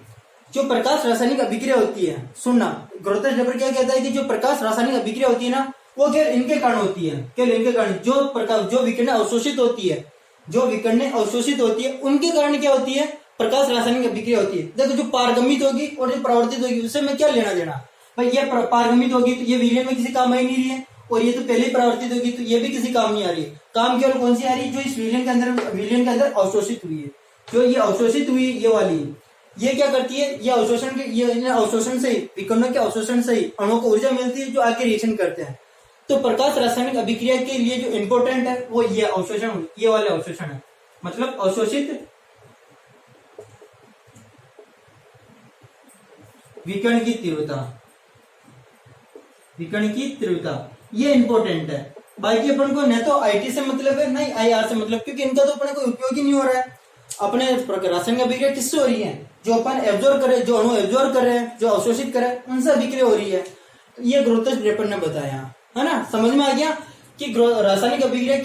जो प्रकाश रासायनिक अभिक्रिया होती है, सुनना, ग्रोथस ड्रेपर क्या कहता है कि जो प्रकाश रासायनिक अभिक्रिया होती है ना, वो केवल इनके कारण होती है, केवल इनके कारण। जो प्रकाश, जो विकिरण अवशोषित होती है, जो विकिरण अवशोषित होती है, उनके कारण क्या होती है, प्रकाश रासायनिक अभिक्रिया होती है। देखो जो पारगमित होगी और जो परावर्तित होगी उससे मैं क्या लेना देना भाई, ये पारगमित होगी तो ये विलयन में किसी काम आ ही नहीं रही है, और ये तो पहले ही परावर्तित होगी तो ये भी किसी काम नहीं आ रही है। काम केवल कौन सी आ रही है, जो इस विलयन के अंदर अवशोषित हुई है, जो ये अवशोषित हुई ये वाली, ये क्या करती है, ये अवशोषण के, ये अवशोषण से ही, विकिरणों के अवशोषण से ही अणुओं को ऊर्जा मिलती है जो आगे रिएक्शन करते हैं। तो प्रकाश रासायनिक अभिक्रिया के लिए जो इंपॉर्टेंट है वो ये अवशोषण, ये वाले अवशोषण है, मतलब अवशोषित विकिरण की तीव्रता, विकिरण की तीव्रता, ये इंपॉर्टेंट है। बाकी अपन को न तो आईटी से मतलब है, नहीं आईआर से मतलब, क्योंकि इनका तो अपने को उपयोग ही नहीं हो रहा है। अपने रासायनिक अभिक्रिया किससे हो रही है, जो अपन एब्जॉर्ब कर रहे हैं, जो अणु एब्जॉर्ब कर रहे हैं, जो अवशोषित कर रहे हैं, उनसे अभिक्रिया हो रही है। तो ये ग्रोथस ड्रेपर ने बताया, है ना, समझ में आ गया कि रासायनिक अभिक्रिया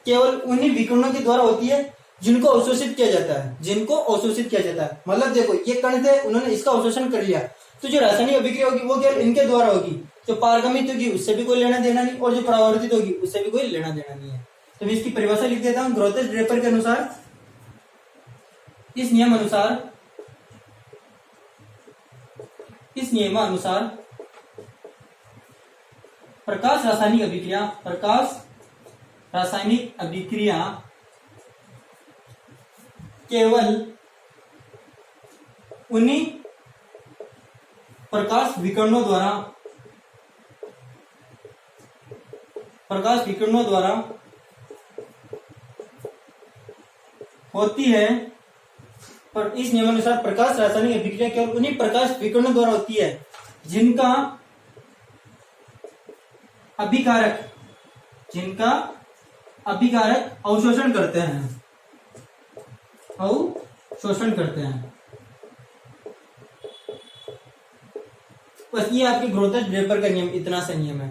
केवल उन्हीं विकिरणों के द्वारा होती है जिनको अवशोषित किया जाता है, जिनको अवशोषित किया जाता है। मतलब देखो ये कण थे, उन्होंने इसका अवशोषण कर लिया, तो जो रासायनिक अभिक्रिया होगी वो केवल इनके द्वारा होगी। जो पारगमित होगी उससे भी कोई लेना देना नहीं, और जो परावर्तित होगी उससे भी कोई लेना देना नहीं है। तो मैं इसकी परिभाषा लिख देता हूं, ग्रोथस ड्रेपर के अनुसार, इस नियमानुसार प्रकाश रासायनिक अभिक्रिया केवल उन्हीं प्रकाश विकिरणों द्वारा होती है। पर इस नियमानुसार प्रकाश रासायनिक अभिक्रिया केवल उन्हीं प्रकाश विकिरणों द्वारा होती है जिनका अभिकारक अवशोषण करते हैं। बस ये आपकी ग्रोथस ड्रेपर का नियम, इतना सा नियम है।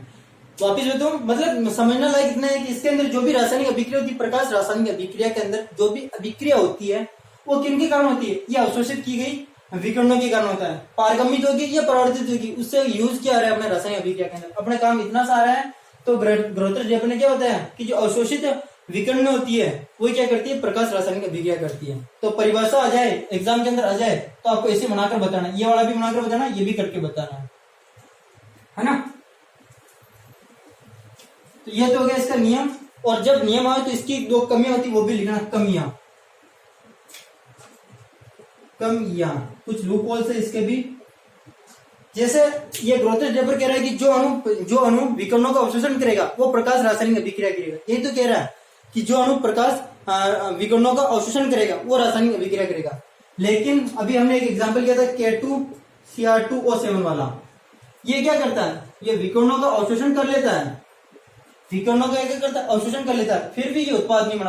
वापिस बताऊं, मतलब समझना लायक इतना है कि इसके अंदर जो भी रासायनिक अभिक्रिया होती है, प्रकाश रासायनिक अभिक्रिया के अंदर जो भी अभिक्रिया होती है वो किनके कारण होती है, ये अवशोषित की गई विकिरणों के कारण होता है। पारगमित होगी या परावर्तित होगी, उससे यूज किया रहा है अपने रासायनिक अभिक्रिया के अंदर, अपना काम इतना सारा है। तो ग्रोथस ड्रेपर ने क्या होता है कि जो अवशोषित विकिरण होती है वो क्या करती है, प्रकाश रासायनिक अभिक्रिया करती है। तो परिभाषा आ जाए, एग्जाम के अंदर आ जाए, तो आपको ऐसे बनाकर बताना, ये वाला भी बनाकर बताना, ये भी करके बताना है ना। तो ये तो हो गया इसका नियम। और जब नियम आए तो इसकी दो कमियां होती, वो भी लिखना, कमियां, कुछ लूप होल्स है इसके भी। जैसे ये ग्रोथस ड्रेपर कह रहा है कि जो अणु विकिरणों का अवशोषण करेगा वो प्रकाश रासायनिक अभिक्रिया करेगा। ये तो कह रहा है कि जो अणु प्रकाश विकिरणों का अवशोषण करेगा वो रासायनिक अभिक्रिया करेगा। लेकिन अभी हमने एक एग्जांपल किया था K2Cr2O7 वाला, ये क्या करता है, ये विकिरणों का अवशोषण कर लेता है, विकिरणों का क्या करता है, अवशोषण कर लेता है, फिर भी ये उत्पाद नहीं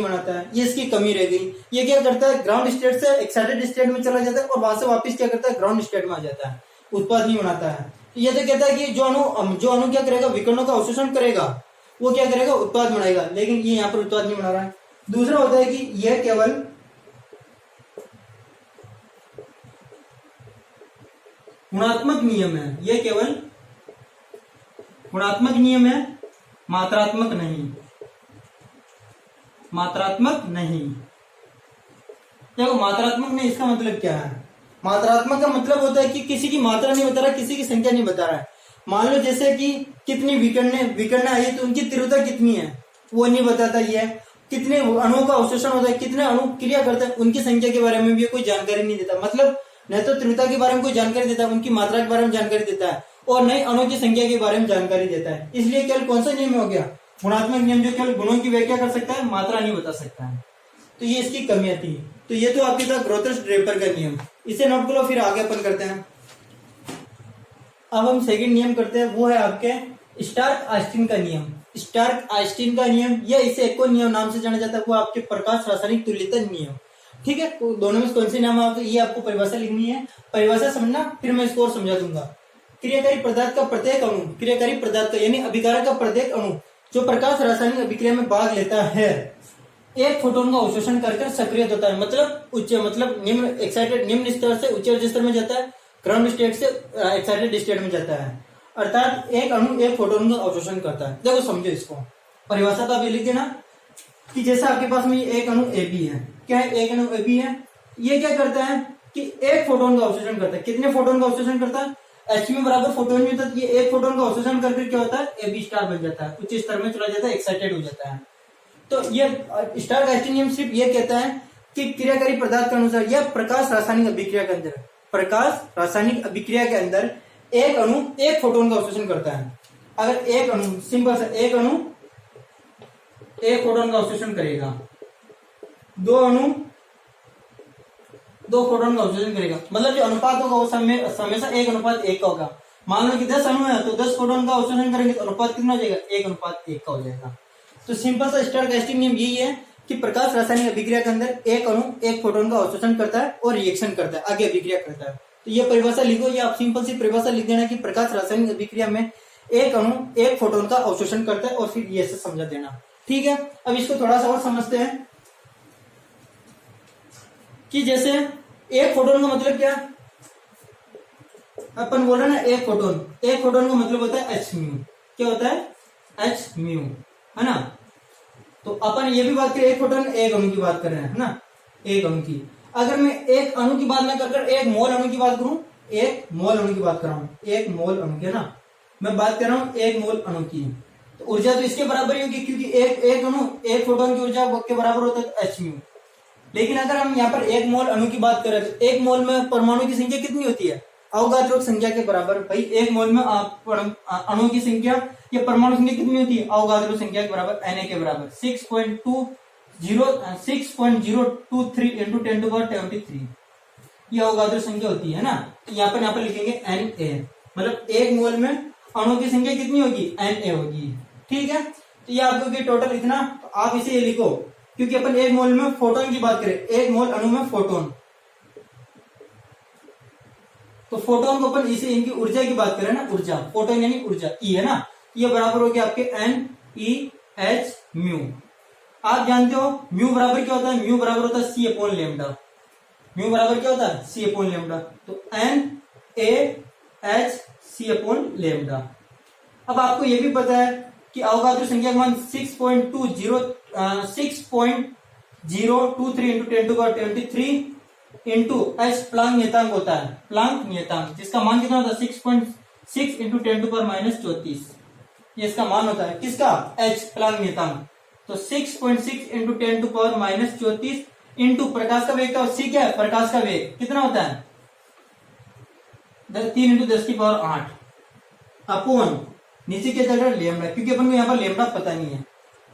बनाता है, ये इसकी कमी रह गई। ये क्या करता है, ग्राउंड स्टेट से एक्साइटेड स्टेट में चला जाता है और वहां से वापस क्या करता है, ग्राउंड स्टेट में आ जाता है, उत्पाद नहीं बनाता है। तो ये तो कहता है कि जो अणु क्या करेगा, विकिरणों का अवशोषण करेगा, वो क्या करेगा, उत्पाद बनाएगा, लेकिन ये यहाँ पर उत्पाद नहीं बना रहा है। दूसरा होता है कि यह केवल गुणात्मक नियम है, यह केवल गुणात्मक नियम है, मात्रात्मक नहीं। देखो मात्रात्मक नहीं, इसका मतलब क्या है, मात्रात्मक का मतलब होता है कि किसी की मात्रा नहीं बता रहा, किसी की संख्या नहीं बता रहा है। मान लो जैसे कि कितनी विकर्ण आई तो उनकी तीव्रता कितनी है वो नहीं बताता ये, कितने अणुओं का अवशोषण होता है, कितने अणु क्रिया करते हैं, उनकी संख्या के बारे में भी कोई जानकारी नहीं देता। मतलब न तो तीव्रता के बारे में कोई जानकारी देता है, उनकी मात्रा के बारे में जानकारी देता है, और नई अणु की संख्या के बारे में जानकारी देता है। इसलिए केवल कौन सा नियम हो गया, गुणात्मक नियम, जो केवल गुणों की व्याख्या कर सकता है, मात्रा नहीं बता सकता है। तो ये इसकी कमियां थी। तो ये तो आपके था ग्रोथर्स ड्रेपर का नियम, इसे नोट करो, फिर आगे अपन करते हैं। अब हम सेकंड नियम करते हैं, वो है आपके स्टार्क आइंस्टीन का नियम। स्टार्क आइंस्टीन का नियम या इसे एक और नियम नाम से जाना जाता है, वो आपके प्रकाश रासायनिक तुल्यता नियम। ठीक है, तो दोनों में कौन से नाम है ये आपको परिभाषा लिखनी है, परिभाषा समझना, फिर मैं इसको और समझा दूंगा। क्रियाकारी पदार्थ का प्रत्येक अणु, क्रियाकारी पदार्थ का यानी अभिकारक का प्रत्येक अणु जो प्रकाश रासायनिक अभिक्रिया में भाग लेता है, एक फोटोन का अवशोषण करके सक्रिय होता है। मतलब उच्च, मतलब निम्न एक्साइटेड, निम्न स्तर से उच्च स्तर में जाता है, ग्राउंड स्टेट से एक्साइटेड स्टेट में जाता है। अर्थात एक अणु एक फोटोन का अवशोषण करता है। देखो समझो इसको, परिभाषा तो आप ये लिख देना कि जैसा आपके पास में एक अणु ए बी है, क्या है, एक अणु ए बी है, ये क्या करता है कि एक फोटोन का अवशोषण करता है। कितने फोटोन का अवशोषण करता है, एच में बराबर फोटोन में, तो ये एक फोटोन का अवशोषण करके क्या होता है, ए बी स्टार बन जाता है, उच्च स्तर में चला जाता है, एक्साइटेड हो जाता है। तो ये स्टार्क आइंस्टीन नियम सिर्फ ये कहता है कि क्रियाकारी पदार्थ के अनुसार या प्रकाश रासायनिक अभिक्रिया के अंदर, प्रकाश रासायनिक अभिक्रिया के अंदर एक अणु एक फोटोन का अवशोषण करता है। अगर एक अणु, सिंपल सा, एक अणु एक फोटोन का अवशोषण करेगा, दो अणु दो फोटोन का अवशोषण करेगा, मतलब जो अनुपात होगा वो हमेशा 1:1 का होगा। मान लो कि 10 अणु है तो 10 फोटोन का अवशोषण करेंगे तो अनुपात कितना हो जाएगा, 1:1 का हो जाएगा। तो सिंपल सा स्टार्क आइंस्टीन नियम यही है कि प्रकाश रासायनिक अभिक्रिया के अंदर एक अणु एक फोटोन का अवशोषण करता है और रिएक्शन करता है, आगे अभिक्रिया करता है। तो ये परिभाषा लिखो, ये आप सिंपल सी परिभाषा लिख देना कि प्रकाश रासायनिक अभिक्रिया में एक अणु एक फोटोन का अवशोषण करता है, और फिर ये से समझा देना। ठीक है, अब इसको थोड़ा सा और समझते हैं कि जैसे एक फोटोन का मतलब क्या, अपन बोल रहे हैं ना, एक फोटोन का मतलब होता है एच म्यू। क्या होता है, एच म्यू, है ना। तो अपन ये भी बात करें, एक फोटोन एक अणु की बात कर रहे हैं, है ना, एक अणु की। अगर मैं एक अणु की बात ना कर एक मोल अणु की बात करूं, एक मोल अणु की बात कर रहा हूं, एक मोल अणु की, है ना, मैं बात कर रहा हूं एक मोल अणु की, तो ऊर्जा तो इसके बराबर ही होगी, क्योंकि एक अणु एक फोटोन की ऊर्जा के बराबर होता है एच म्यू। लेकिन अगर हम यहाँ पर एक मोल अणु की बात करें तो एक मोल में परमाणु की संख्या कितनी होती है, अवगाद्रो संख्या के बराबर। भाई एक मोल में अणु की संख्या या परमाणु संख्या कितनी होती है, अवगाद्रो संख्या के बराबर, Na के बराबर 6.023 इंटू 10⁻23, ये अवगाद्रो संख्या होती है ना। तो यहाँ पर लिखेंगे Na, मतलब एक मोल में अणु की संख्या कितनी होगी, Na होगी। ठीक है, तो ये आपको टोटल इतना, तो आप इसे ये लिखो, क्योंकि अपन एक मोल में फोटोन की बात करें, एक मोल अणु में फोटोन, तो फोटोन को अपन इसे इनकी ऊर्जा की बात करें ना, ऊर्जा, फोटोन यानी ऊर्जा, ई है ना, ये बराबर हो गया आपके NeH म्यू। आप जानते हो म्यू बराबर क्या होता है, म्यू बराबर होता है C/λ। म्यू बराबर क्या होता है, C/λ। तो NaH C/λ। अब आपको ये भी पता है कि अवगाद्रो संख्या का मान 6.023 इंटू 10⁻23 इंटू एच प्लांक नियतांक होता है, प्लांक नियतांक, जिसका मान कितना होता है 6.6 इंटू 10⁻34, ये इसका मान होता है, किसका, एच प्लांक नियतांक। तो 6.6 इंटू 10⁻34 इंटू प्रकाश का वेग का, सी क्या है, प्रकाश का वेग कितना होता है 3 इंटू 10⁸ अपॉन नीचे क्या चल रहा है, लेमडा, क्योंकि अपन को यहाँ पर लेमडा पता नहीं है।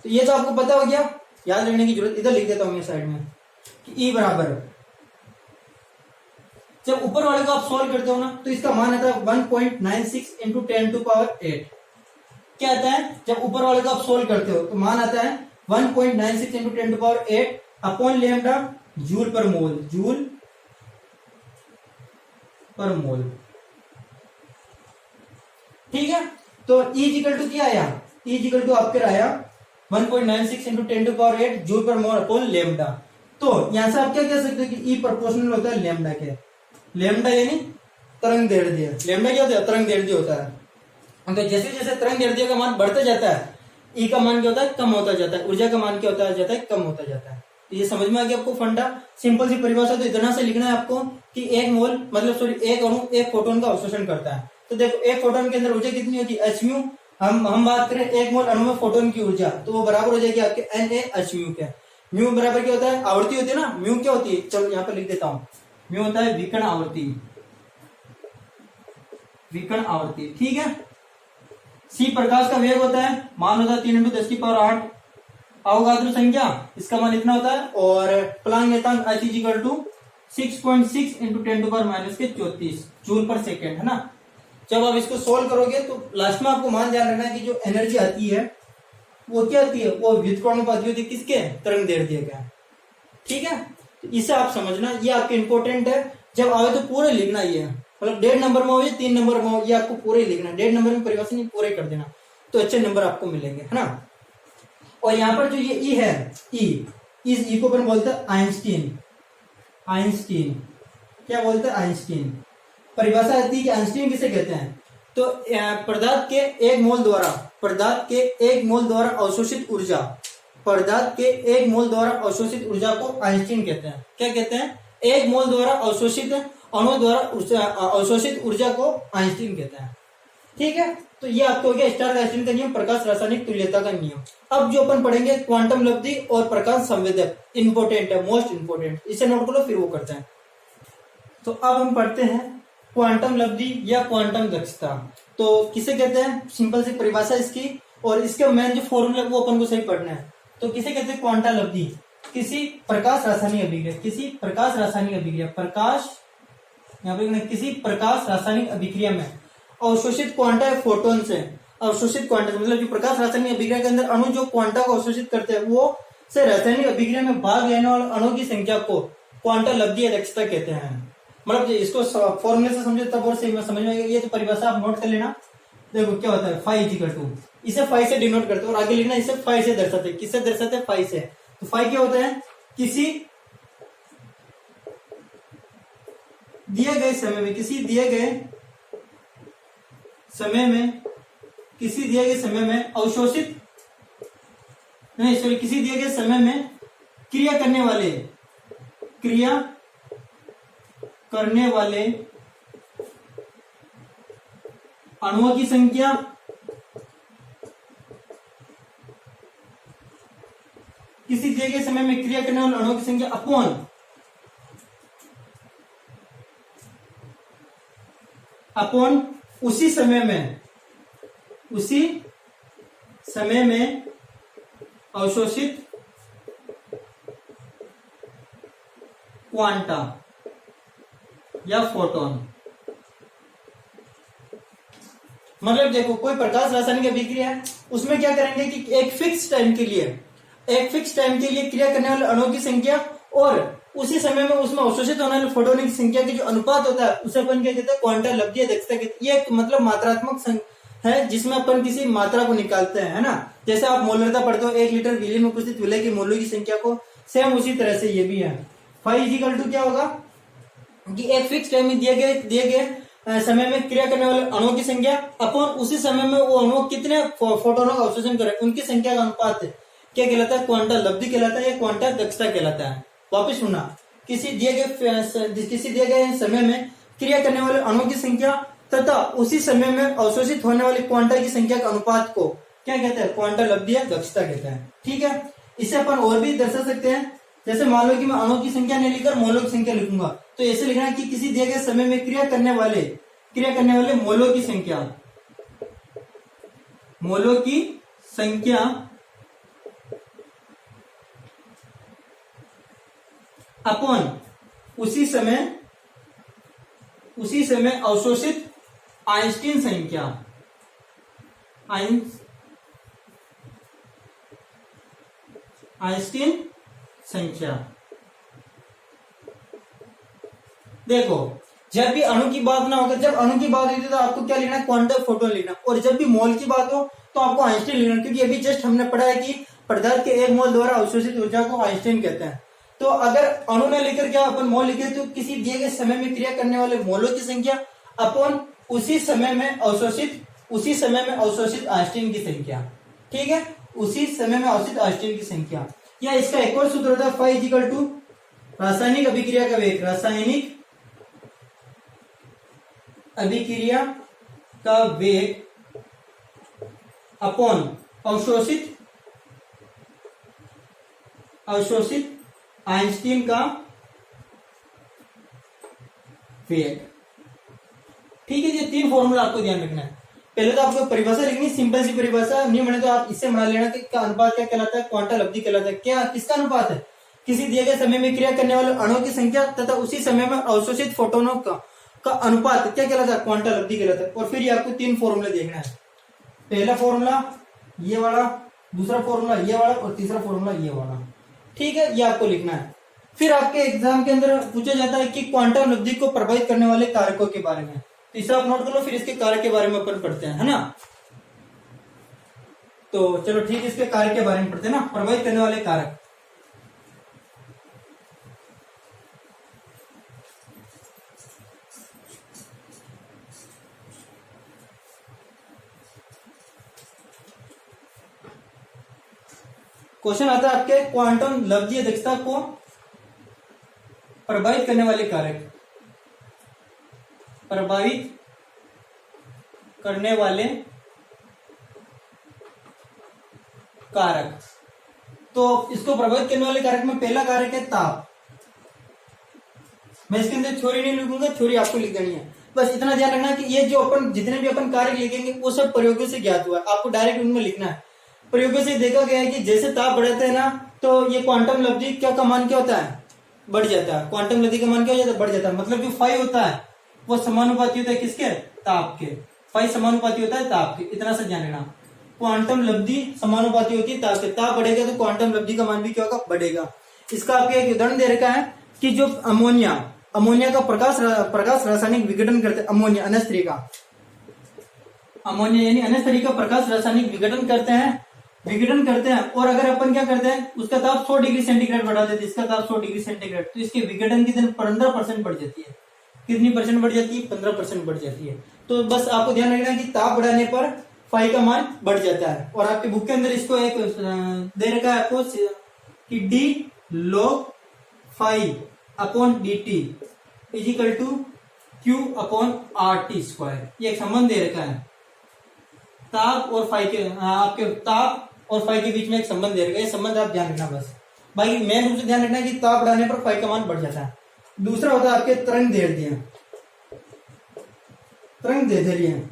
तो ये तो आपको पता हो गया, याद रखने की जरूरत, इधर लिख देता हूं मैं साइड में कि ई बराबर, जब ऊपर वाले को आप सॉल्व करते हो ना तो इसका मान आता है 1.96 इंटू 10⁸। क्या आता है, जब ऊपर वाले को आप सॉल्व करते हो तो मान आता है 1.96 इंटू 10⁸ अपॉन लेमडा, जूल पर मोल, जूल पर मोल। ठीक है, तो E इक्वल टू क्या आया, E इक्वल टू आपके आया 1.96 इंटू 10⁸ जूल पर मोल अपॉन लेमडा। तो यहां से आप क्या कह सकते हो कि E प्रोपोर्शनल होता है लेमडा के, लेमडा यानी तरंग दैर्ध्य, लेमडा क्या होता है, तरंग दैर्ध्य होता है। तो जैसे जैसे तरंग दैर्ध्य का मान बढ़ता जाता है, E का मान क्या होता है, कम होता जाता है, ऊर्जा का मान क्या होता जाता है, कम होता जाता है। ये समझ में आ गया आपको फंडा। सिंपल सी परिभाषा तो इतना से लिखना है आपको कि एक मोल मतलब सॉरी एक अणु एक फोटोन का अवशोषण करता है। तो देखो एक फोटोन के अंदर ऊर्जा कितनी होती है, एच म्यू। हम बात करें एक मोल अणु में फोटोन की ऊर्जा, तो वो बराबर हो जाएगी आपके एन ए एच म्यू के। म्यू बराबर क्या होता है, आवृत्ति होती है ना। म्यू क्या होती है, चलो यहाँ पे लिख देता हूं। म्यू होता है विकर्ण आवृत्ति, विकर्ण आवृत्ति, ठीक है। सी प्रकाश का वेग होता है, मान होता है 3 × 10⁸ अवगाद्रो संख्या, इसका मान इतना होता है। और प्लांक नियतांक H = 6.6 × 10⁻⁴ जूल पर सेकेंड, है ना। जब आप इसको सोल्व करोगे तो लास्ट में आपको मान ध्यान रखना है कि जो एनर्जी आती है वो क्या आती है, वो व्युत्क्रमानुपाती होती है किसके, तरंग दैर्ध्य का, ठीक है। तो इसे आप समझना, ये आपके इंपॉर्टेंट है। जब आवे तो पूरे लिखना, ये मतलब 1.5 नंबर में हो या 3 नंबर में हो, ये आपको पूरे लिखना। 1.5 नंबर में परिभाषा नहीं पूरे कर देना, तो अच्छे नंबर आपको मिलेंगे, है ना। और यहाँ पर जो ये ई है, इस ई को अपन बोलते हैं आइंस्टीन। आइंस्टीन क्या बोलते हैं, आइंस्टीन। परिभाषा आती है कि आइंस्टीन किसे कहते हैं, तो पदार्थ के एक मोल द्वारा, पदार्थ के एक मोल द्वारा अवशोषित ऊर्जा, पदार्थ के एक मोल द्वारा अवशोषित ऊर्जा को आइंस्टीन कहते हैं। क्या कहते हैं, एक मोल द्वारा अवशोषित अणु द्वारा अवशोषित ऊर्जा को आइंस्टीन कहते हैं, ठीक है। तो ये आपको हो गया स्टार आइंस्टीन का नियम, प्रकाश रासायनिक तुल्यता का नियम। अब जो अपन पढ़ेंगे क्वांटम लब्धि और प्रकाश संवेदक, इंपोर्टेंट है, मोस्ट इंपोर्टेंट, इसे नोट करो फिर वो करते हैं। तो अब हम पढ़ते हैं क्वांटम लब्धि या क्वांटम दक्षता। तो किसे कहते हैं, सिंपल सी परिभाषा इसकी, और इसका मेन जो फॉर्मूला वो अपन को सही पढ़ना है। तो किसे कहते हैं, क्वांटम लब्धि किसी प्रकाश रासायनिक अभिक्रिया, किसी प्रकाश रासायनिक अभिक्रिया, प्रकाश यहाँ पे किसी प्रकाश रासायनिक अभिक्रिया में अवशोषित क्वांटा फोटोन से, अवशोषित क्वांटा मतलब जो प्रकाश रासायनिक अभिक्रिया के अंदर अणु जो क्वांटा को अवशोषित करते हैं, वो से रासायनिक अभिक्रिया में भाग लेने वाले अणु की संख्या को क्वांटम लब्धि या दक्षता कहते हैं। मतलब इसको फॉर्मूले से समझे तब और सही में समझ में आएगा। ये तो परिभाषा आप नोट कर लेना। देखो क्या होता है, फाई इक्वल टू, इसे फाई से डिनोट करते हैं, और आगे लिखना इसे फाई से दर्शाते हैं। किससे दर्शाते हैं, फाई से। तो फाई क्या होता है, किसी दिए गए समय में, किसी दिए गए समय में, किसी दिए गए समय में अवशोषित नहीं सॉरी किसी दिए गए समय में क्रिया करने वाले अणुओं की संख्या किसी दिए गए समय में क्रिया करने वाले अणुओं की संख्या अपॉन उसी समय में अवशोषित क्वांटा या फोटोन। मतलब देखो कोई प्रकाश रासायनिक अभिक्रिया है, उसमें क्या करेंगे कि एक फिक्स टाइम के लिए क्रिया करने वाले अणुओं की संख्या और उसी समय में उसमें अवशोषित होने वाले फोटोन की संख्या के जो अनुपात होता है उसे अपन क्या कहते हैं, क्वांटम लब्धि या दक्षता कहते हैं। ये एक मतलब मात्रात्मक है जिसमें अपन किसी मात्रा को निकालते हैं, है ना। जैसे आप मोलरता पढ़ते हो 1 लीटर विलय में उपस्थित विलय के मोलों की संख्या को, सेम उसी तरह से ये भी है। फाई इक्वल टू क्या होगा कि एक फिक्स टाइम में दिए गए समय में क्रिया करने वाले अणुओं की संख्या अपॉन उसी समय में वो अणु कितने फोटोनों का अवशोषण करें उनकी संख्या का अनुपात क्या कहलाता है, क्वांटम लब्धि कहलाता है या क्वांटम दक्षता कहलाता है। वापिस सुनना, किसी दिए गए समय में क्रिया करने वाले अणुओं की संख्या तथा उसी समय में अवशोषित होने वाली क्वांटा की संख्या के अनुपात को क्या कहते हैं, क्वांटम लब्धि या दक्षता कहते हैं, ठीक है। इसे अपन और भी दर्शा सकते हैं, जैसे मान लो कि मैं अणुओं की संख्या नहीं लिखकर मोलों की संख्या लिखूंगा, तो ऐसे लिखना है कि किसी दिए गए समय में क्रिया करने वाले मोलों की संख्या अपॉन उसी समय अवशोषित आइंस्टीन संख्या। देखो जब भी अणु की बात ना होगा, जब अणु की बात होती है तो आपको क्या लिखना है, क्वांटम फोटोन लिखना, और जब भी मोल की बात हो तो आपको आइंस्टीन लिखना, क्योंकि अभी जस्ट हमने पढ़ा है कि पदार्थ के एक मोल द्वारा अवशोषित ऊर्जा को आइंस्टीन कहते हैं। तो अगर अणु ने लेकर क्या अपन मोल लिखे तो किसी दिए गए समय में क्रिया करने वाले मोलों की संख्या अपॉन उसी समय में अवशोषित आइंस्टीन की संख्या, ठीक है, उसी समय में अवशोषित आइंस्टीन की संख्या। या इसका एक और सूत्र होता है फाई इजिकल टू रासायनिक अभिक्रिया का वेग, रासायनिक अभिक्रिया का वेग अपॉन अवशोषित आइंस्टीन का वेग। ठीक है, ये तीन फॉर्मूला आपको ध्यान रखना है। पहले तो आपको परिभाषा लिखनी, सिंपल सी परिभाषा, नहीं बने तो आप इससे बना लेना कि अनुपात क्या कहलाता है, क्वांटल अवधि कहलाता है। क्या किसका अनुपात है? किसी दिए गए समय में क्रिया करने वाले अणुओं की संख्या तथा उसी समय में अवशोषित फोटोनों का अनुपात क्या कहलाता है, क्वांटल अवधि कहलाता है। और फिर ये आपको तीन फॉर्मूले देखना है। पहला फॉर्मूला ये वाला, दूसरा फॉर्मूला ये वाला और तीसरा फॉर्मूला ये वाला। ठीक है, ये आपको लिखना है। फिर आपके एग्जाम के अंदर पूछा जाता है कि क्वांटम अवधि को प्रभावित करने वाले कारकों के बारे में, तो इसे आप नोट कर लो, फिर इसके कारक के बारे में अपन पढ़ते हैं, है ना। तो चलो ठीक है, इसके कारक के बारे में पढ़ते हैं ना, प्रभावित करने वाले कारक। क्वेश्चन आता है आपके क्वांटम लब्धीय दक्षता को प्रभावित करने वाले कारक, प्रभावित करने वाले कारक। तो इसको प्रभावित करने वाले कारक में पहला कारक है ताप। मैं इसके अंदर थ्योरी नहीं लिखूंगा, थ्योरी आपको लिख देनी है। बस इतना ध्यान रखना कि ये जो अपन जितने भी अपन कारक लिखेंगे वो सब प्रयोगों से ज्ञात हुआ है, आपको डायरेक्ट उनमें लिखना है। प्रयोगों से देखा गया है कि जैसे ताप बढ़ाते हैं ना, तो ये क्वांटम लब्धि क्या का मान क्या होता है, बढ़ जाता है। क्वांटम लब्धि का मान क्या हो जाता है, बढ़ जाता है। मतलब जो फाई होता है वो समानुपाती होता है किसके, ताप के। फाई समानुपाती होता है ताप के, इतना सा ध्यान रखना। क्वांटम लब्धि समानुपाती होती है ताप के। ताप बढ़ेगा तो क्वांटम लब्धि का मान भी क्या होगा, बढ़ेगा। इसका आपको एक उदाहरण दे रखा है कि जो अमोनिया का प्रकाश रासायनिक विघटन करते, अमोनिया अनस्तरी का, अमोनिया यानी अनस्तरी का प्रकाश रासायनिक विघटन करते हैं और अगर अपन क्या करते हैं, उसका ताप 100 डिग्री सेंटीग्रेड बढ़ा देते हैं, इसका ताप 100 डिग्री सेंटीग्रेड, तो इसके विघटन की 15% बढ़ जाती है। कितनी परसेंट बढ़ जाती है, 15% बढ़ जाती है। तो बस आपको ध्यान रखना कि ताप बढ़ाने पर फाई का मान बढ़ जाता है। और आपके बुक के अंदर इसको एक दे रखा है आपको कि d log phi upon d t is equal to q upon r t square. ये एक संबंध दे रखा है, ताप और फाई के, आपके ताप और फाई के बीच में एक संबंध दे रखा है। ये संबंध आप ध्यान रखना बस। बाकी मेन रूप से ध्यान रखना कि ताप बढ़ाने पर फाई का मान बढ़ जाता है। दूसरा होता है आपके तरंग दैर्ध्य। तरंग दैर्ध्य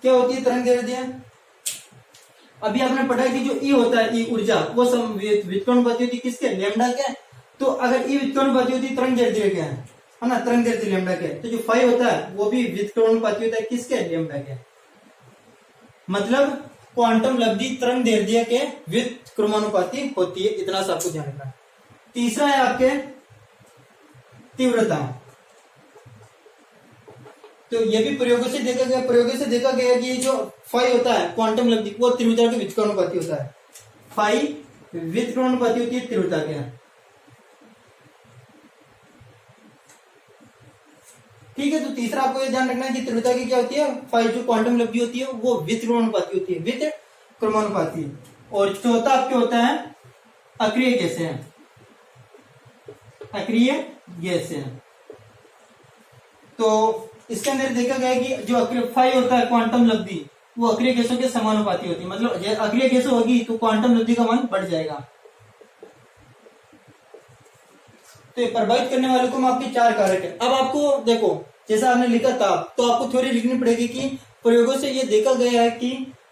क्या होती है, तरंग दैर्ध्य? अभी आपने पढ़ा कि जो ई होता है, ई ऊर्जा, वो व्युत्क्रमणुपाती होती है किसके, लैम्डा के। तो अगर ई व्युत्क्रमणुपाती होती है, तरंग दैर्ध्य क्या है ना, तरंग दैर्ध्य लैम्डा के। तो जो फाई होता है वो भी व्युत्क्रमणुपाती होता है किसके, लैम्डा के। मतलब क्वांटम लब्धि तरंग दैर्ध्य के व्युत्क्रमानुपाती होती है, इतना सा आपको ध्यान रखना। तीसरा है आपके तीव्रता। तो ये भी प्रयोगों से देखा गया कि ये जो फाई होता है क्वांटम लब्धि, वो तीव्रता के व्युत्क्रमानुपाती होता है। फाई व्युत्क्रमानुपाती होती है तीव्रता के। ठीक है, तो तीसरा आपको ये ध्यान रखना है कि तीव्रता की क्या होती है, फाई जो क्वांटम लब्धि होती है वो व्युत्क्रमानुपाती होती है, व्युत्क्रमानुपाती। और चौथा आपके होता है अक्रिय गैसें, अक्रिय गैसें। तो इसके अंदर देखा गया कि जो फाई होता है क्वांटम लब्धि, वो अक्रिय गैसों के समानुपाती होती है। मतलब अक्रिय गैस होगी तो क्वांटम लब्धि का मान बढ़ जाएगा। तो ये प्रभावित करने वाले को आपके चार कारक है। अब आपको देखो, जैसा आपने लिखा ताप, तो आपको थ्योरी लिखनी पड़ेगी कि प्रयोगों से ये देखा गया है कि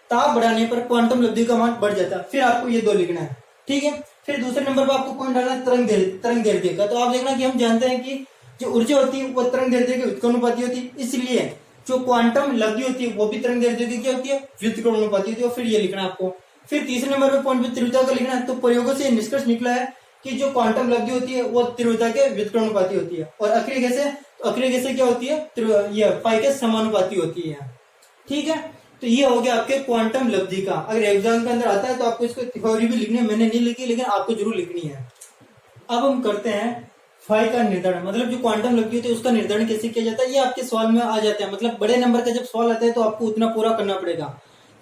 ताप बढ़ाने पर क्वांटम लब्धि का मान बढ़ जाता है। फिर आपको ये दो लिखना है, ठीक है। फिर दूसरे नंबर पर आपको कौन डालना है, तरंग दैर्ध्य का। तो आप देखना कि हम जानते हैं कि जो ऊर्जा होती है वो तरंग दैर्ध्य के व्युत्क्रमानुपाती होती है, इसलिए जो क्वांटम लब्धि होती है वो भी तरंग दैर्ध्य की क्या होती है, व्युत्क्रमानुपाती होती है। और फिर ये लिखना है आपको। फिर तीसरे नंबर पर पॉइंट पे तीव्रता का लिखना है। तो प्रयोगों से निष्कर्ष निकला है कि जो क्वांटम लब्धि होती है वो तीव्रता के व्युत्क्रमानुपाती होती है। और अक्रिय गैसें, तो अक्रिय गैसें क्या होती है, ये फाई के समानुपाती होती है, ठीक है। तो ये हो गया आपके क्वांटम लब्धि का। अगर एग्जाम के अंदर आता है तो आपको इसको थ्योरी भी लिखनी है, मैंने नहीं लिखी लेकिन आपको जरूर लिखनी है। अब हम करते हैं फाई का निर्धारण, मतलब जो क्वांटम लब्धि होती है उसका निर्धारण कैसे किया जाता है, ये आपके सवाल में आ जाता है। मतलब बड़े नंबर का जब सवाल आता है तो आपको उतना पूरा करना पड़ेगा।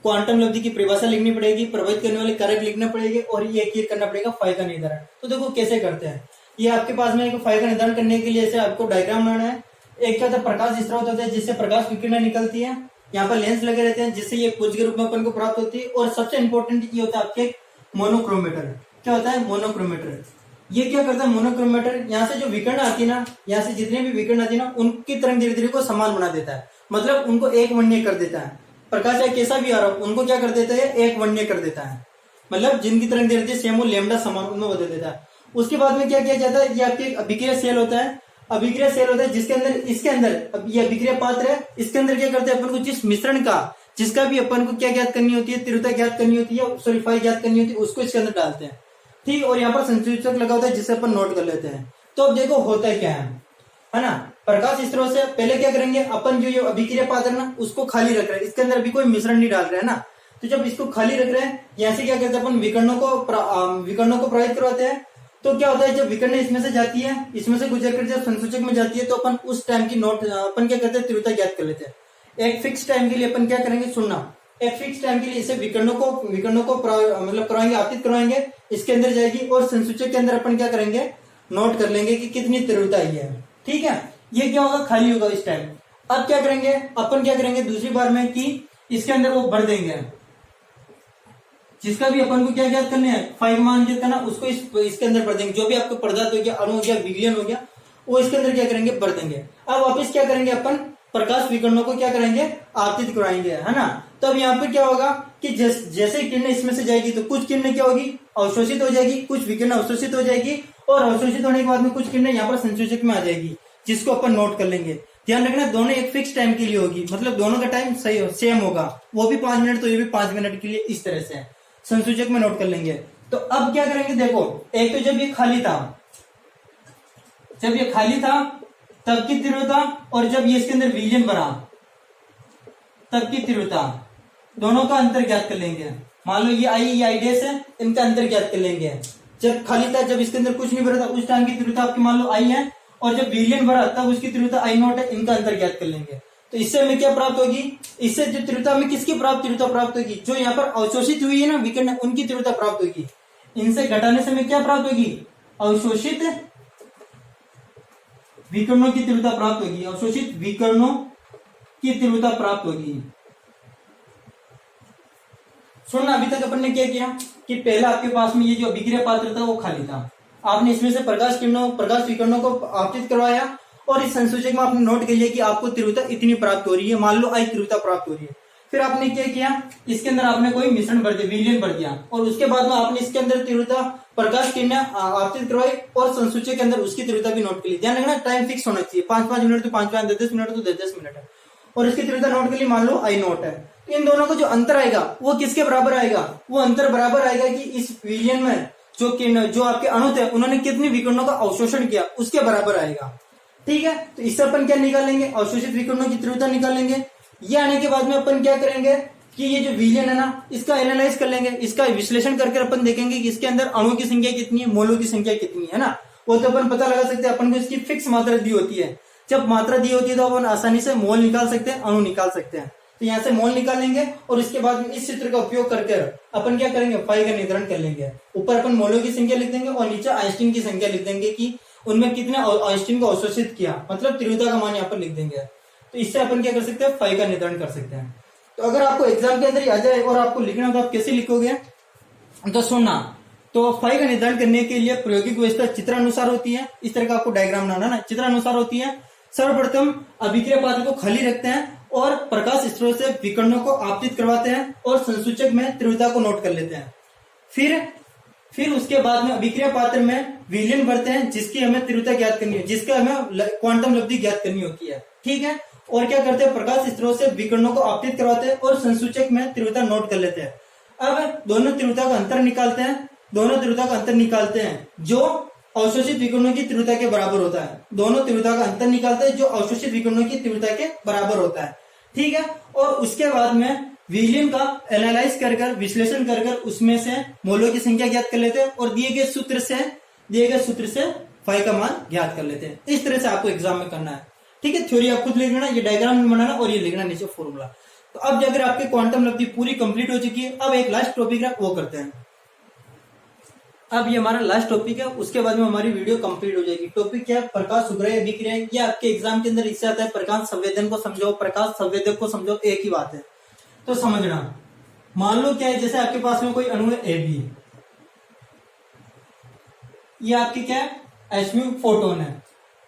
क्वांटम लब्धि की परिभाषा लिखनी पड़ेगी, प्रभावित करने वाले कारक लिखना पड़ेगा और ये करना पड़ेगा फाई का निर्धारण। तो देखो कैसे करते हैं। ये आपके पास में एक फाई का निर्धारण करने के लिए ऐसे आपको डायग्राम बनाना है। एक क्या होता है, प्रकाश स्रोत होता है जिससे प्रकाश विकिरण निकलती है। यहाँ पर लेंस लगे रहते हैं जिससे ये पुंज के रूप में अपन को प्राप्त होती है। और सबसे इंपॉर्टेंट ये होता है आपके मोनोक्रोमेटर। क्या होता है मोनोक्रोमेटर? ये क्या करता है मोनोक्रोमेटर, यहाँ से जो विकिरण आती है ना, यहाँ से जितने भी विकिरण आती है ना, उनकी तरंग दैर्ध्य को समान बना देता है। मतलब उनको एक वर्णीय कर देता है। प्रकाश या कैसा भी आ रहा हो उनको क्या कर देता है, एक वर्णीय कर देता है। मतलब जिनकी तरंग दैर्ध्य सेम हो, लैम्डा समान, उनको बदल देता है। उसके बाद में क्या किया जाता है, ये आपके अभिक्रिया सेल होता है। अभिक्रिया सेल होता है जिसके अंदर, इसके अंदर अब ये अभिक्रिया पात्र है। इसके अंदर क्या करते हैं, अपन को जिस मिश्रण का, जिसका भी अपन को क्या ज्ञात करनी होती है, तीव्रता ज्ञात करनी होती है, सॉरी फाई ज्ञात करनी होती है, उसको इसके अंदर डालते हैं। ठीक, और यहाँ पर संसूचक लगा होता है जिससे अपन नोट कर लेते हैं। तो अब देखो होता है क्या है ना। प्रकाश स्रोत से पहले क्या करेंगे अपन, जो ये अभिक्रिया पात्र ना उसको खाली रख रहे हैं, इसके अंदर अभी कोई मिश्रण नहीं डाल रहे हैं ना। तो जब इसको खाली रख रहे हैं, यहाँ से क्या करते हैं अपन विकिरणों को प्रभावित करवाते हैं। तो क्या होता है, जब विकिरण इसमें से जाती है, इसमें से गुजर कर जब संसूचक में जाती है, तो अपन उस टाइम की नोट अपन क्या करते हैं, तीव्रता ज्ञात कर लेते हैं। एक फिक्स टाइम के लिए अपन क्या करेंगे, सुनना, एक फिक्स टाइम के लिए इसे विकिरणों को मतलब करवाएंगे, आपतित करवाएंगे, इसके अंदर जाएगी और संसूचक के अंदर अपन क्या करेंगे, नोट कर लेंगे कि कितनी तीव्रता आई है। ठीक है, ये क्या होगा, खाली होगा इस टाइम। अब क्या करेंगे अपन, क्या करेंगे दूसरी बार में कि इसके अंदर वो भर देंगे, जिसका भी अपन को क्या ज्ञात करना है, फाई मान ज्ञात करना, उसको इसके अंदर भर देंगे। जो भी आपको पदार्थ हो गया, अणु हो गया, विलयन हो गया, वो इसके अंदर क्या करेंगे, भर देंगे। अब वापस क्या करेंगे अपन, प्रकाश विकिरणों को क्या करेंगे, आपतित कराएंगे, है ना। तो अब यहाँ पे क्या होगा कि जैसे किरण इसमें से जाएगी तो कुछ किरण क्या होगी, अवशोषित हो जाएगी, कुछ विकिरण अवशोषित हो जाएगी, और अवशोषित होने के बाद में कुछ किरण यहाँ पर संसूचक में आ जाएगी, जिसको अपन नोट कर लेंगे। ध्यान रखना दोनों एक फिक्स टाइम के लिए होगी, मतलब दोनों का टाइम सही सेम होगा। वो भी 5 मिनट तो ये भी 5 मिनट के लिए, इस तरह से संसूचक में नोट कर लेंगे। तो अब क्या करेंगे, देखो एक तो जब ये खाली था, तब की तीव्रता, और जब ये इसके अंदर विलयन बना तब की तीव्रता, दोनों का अंतर ज्ञात कर लेंगे। मान लो ये आई, ये आई डैश है, इनका अंतर ज्ञात कर लेंगे। जब खाली था, जब इसके अंदर कुछ नहीं भरा था, उस टाइम की तीव्रता आपकी मान लो आई है, और जब विलयन भरा तब उसकी तीव्रता आई नॉट है, इनका अंतर ज्ञात कर लेंगे। तो इससे हमें क्या प्राप्त होगी, इससे जो तीव्रता में किसकी तीव्रता प्राप्त होगी, जो यहाँ पर अवशोषित हुई है ना विकिरण, उनकी तीव्रता प्राप्त होगी। इनसे घटाने से हमें क्या प्राप्त होगी, अवशोषित विकिरणों की तीव्रता प्राप्त होगी, अवशोषित विकिरणों की तीव्रता प्राप्त होगी। सुनना, अभी तक अपन ने क्या किया कि पहला आपके पास में ये जो अभिक्रिया पात्र था वो खाली था, आपने इसमें से प्रकाश विकिरणों को आपतित करवाया, और इस संसूचक में आपने नोट कर लिया कि आपको तीव्रता इतनी प्राप्त हो रही है, मान लो आई तीव्रता प्राप्त हो रही है। फिर आपने क्या किया, इसके अंदर आपने कोई मिश्रण भर दिया, विलयन भर दिया, और उसके बाद में आपने इसके अंदर तीव्रता प्रकाश किरणें आपतित करवाई, और संसूचक के अंदर उसकी तीव्रता भी नोट कर ली। ध्यान रखना टाइम फिक्स होना चाहिए, 5-5 मिनट तो 5-5, 10-10 मिनट तो 10-10 मिनट है, और इसकी तीव्रता नोट कर ली, मान लो आई नोट है। तो इन दोनों का जो अंतर आएगा वो किसके बराबर आएगा, वो अंतर बराबर आएगा कि इस विलयन में जो आपके अणु थे उन्होंने कितनी विकिरणों का अवशोषण किया, उसके बराबर आएगा। ठीक है, तो इससे अपन क्या निकालेंगे, अवशोषित विकिरणों की तीव्रता निकालेंगे। ये आने के बाद में अपन क्या करेंगे कि ये जो विलयन है ना, इसका एनालाइज कर लेंगे, इसका विश्लेषण करके अपन देखेंगे कि इसके अंदर अणुओं की संख्या कितनी है, मोलों की संख्या कितनी है ना। वो तो अपन पता लगा सकते हैं, अपन को इसकी फिक्स मात्रा दी होती है। जब मात्रा दी होती है तो अपन आसानी से मोल निकाल सकते हैं, अणु निकाल सकते हैं। तो यहाँ से मोल निकालेंगे, और इसके बाद इस चित्र का उपयोग करके अपन क्या करेंगे, फाई का निर्धारण कर लेंगे। ऊपर अपन मोलों की संख्या लिख देंगे, और नीचे आइंस्टीन की संख्या लिख देंगे कि उनमें कितने आइंस्टीन को अवशोषित किया, मतलब तीव्रता का मान यहाँ पर लिख देंगे। तो इससे अपन क्या कर सकते हैं, फाई का निर्धारण कर सकते हैं। तो अगर आपको एग्जाम के अंदर ही आ जाए और आपको लिखना हो तो आप कैसे लिखोगे, तो सुनना, तो फाई का निर्धारण करने के लिए प्रायोगिक व्यवस्था चित्रानुसार होती है। इस तरह का आपको डायग्राम बनाना ना, चित्रानुसार होती है। सर्वप्रथम अभिक्रिया पात्र को खाली रखते हैं, और प्रकाश स्रोत से विकिरणों को आपतित करवाते हैं, और संसूचक में तीव्रता को नोट कर लेते हैं। फिर उसके बाद में अभिक्रिया पात्र में विलयन भरते हैं, जिसकी हमें तीव्रता ज्ञात करनी है, जिसका हमें क्वांटम लब्धि ज्ञात करनी होती है। ठीक है, और क्या करते हैं, प्रकाश स्रोत से विकिरणों को आपतित करवाते हैं, और संसूचक में तीव्रता नोट कर लेते हैं। अब दोनों तीव्रता का अंतर निकालते हैं, जो अवशोषित विकिरणों की तीव्रता के बराबर होता है। दोनों तीव्रता का अंतर निकालते हैं जो अवशोषित विकिरणों की तीव्रता के बराबर होता है। ठीक है, और उसके बाद में विलयन का एनालाइज कर विश्लेषण कर उसमें से मोलों की संख्या ज्ञात कर लेते हैं, और दिए गए सूत्र से फाई का मान ज्ञात कर लेते हैं। इस तरह से आपको एग्जाम में करना है। ठीक है, थ्योरी आप खुद लिख लेना, ये डायग्राम बनाना और ये लिखना नीचे फॉर्मूला। तो अब अगर आपकी क्वांटम लब्धि पूरी कंप्लीट हो चुकी है, अब एक लास्ट टॉपिक है वो करते हैं। अब ये हमारा लास्ट टॉपिक है, उसके बाद में हमारी वीडियो कंप्लीट हो जाएगी। टॉपिक क्या है? प्रकाश सुग्राह्य अभिक्रिया। ये आपके एग्जाम के अंदर इससे आता है प्रकाश संवेदन को समझो, प्रकाश संवेदक को समझो, एक ही बात है। तो समझना, मान लो क्या है, जैसे आपके पास में कोई अणु है ए बी, ये आपकी क्या है? एचम्यू फोटोन है।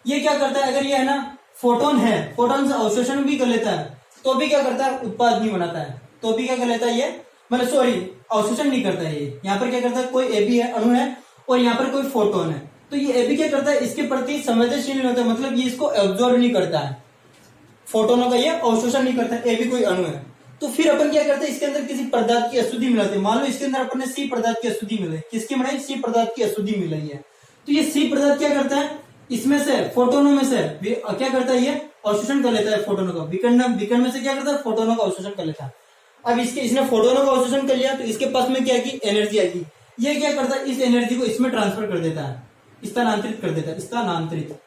ये क्या करता है? अगर ये है ना फोटोन है, फोटोन से अवशोषण भी कर लेता है, तो भी क्या करता है? उत्पाद नहीं बनाता है। तो भी क्या कर लेता है ये, मतलब सॉरी, अवशोषण नहीं करता है ये। यहाँ पर क्या करता है? कोई ए बी है, अणु है, और यहाँ पर कोई फोटोन है, तो ये ए बी क्या करता है? इसके प्रति संवेदनशील नहीं होता है, मतलब ये इसको एब्जॉर्ब नहीं करता है, फोटोनों का ये अवशोषण नहीं करता है। ए भी कोई अणु है, तो फिर अपन क्या करते हैं? इसके अंदर किसी पदार्थ की अशुद्धि मिलाते हैं। मान लो इसके अंदर अपन ने सी पदार्थ की अशुद्धि मिलाई, किसकी मिलाई? सी पदार्थ की अशुद्धि मिलाई है। तो ये सी पदार्थ क्या करता है? इसमें से फोटोनों में से क्या करता है? ये अवशोषण कर लेता है फोटोनों का। विकर्ण में से क्या करता है? फोटोनों का अवशोषण कर लेता है। अब इसने फोटोनों का अवशोषण कर लिया, तो इसके पास में क्या की एनर्जी आएगी। ये क्या करता है? इस एनर्जी को इसमें ट्रांसफर कर देता है, स्थानांतरित कर देता है। स्थानांतरित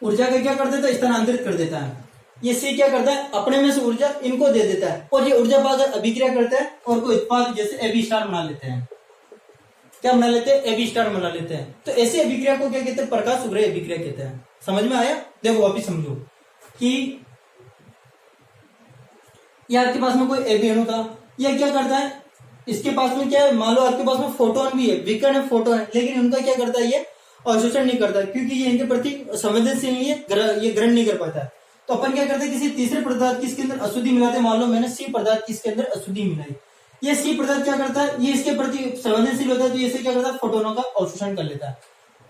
ऊर्जा का क्या कर देता है? स्थानांतरित कर देता है। ये सी क्या करता है? अपने में से ऊर्जा इनको दे देता है, और ये ऊर्जा पाकर अभिक्रिया करता है और कोई उत्पाद जैसे एबी स्टार बना लेते हैं। क्या बना लेते हैं? एबी स्टार बना लेते हैं। तो ऐसी अभिक्रिया को क्या कहते हैं? प्रकाश सुग्राह्य अभिक्रिया कहते हैं। समझ में आया? देखो वापिस समझो कि ये आपके पास में कोई एबी अणु था, ये क्या करता है? इसके पास में क्या है? मान लो आपके पास में फोटोन भी है, विकर्ण है, फोटोन है, लेकिन उनका क्या करता है? ये अवशोषण नहीं करता, क्योंकि ये इनके प्रति संवेदनशील नहीं है, ये ग्रहण नहीं कर पाता है। तो अपन क्या करते हैं? किसी तीसरे पदार्थ की इसके अंदर अशुद्धि मिलाते हैं। मान लो मैंने सी पदार्थ की इसके अंदर अशुद्धि मिलाई, ये सी पदार्थ क्या करता है? ये इसके प्रति संवेदनशील होता है, तो ये क्या करता है? फोटोनों का अवशोषण कर लेता है।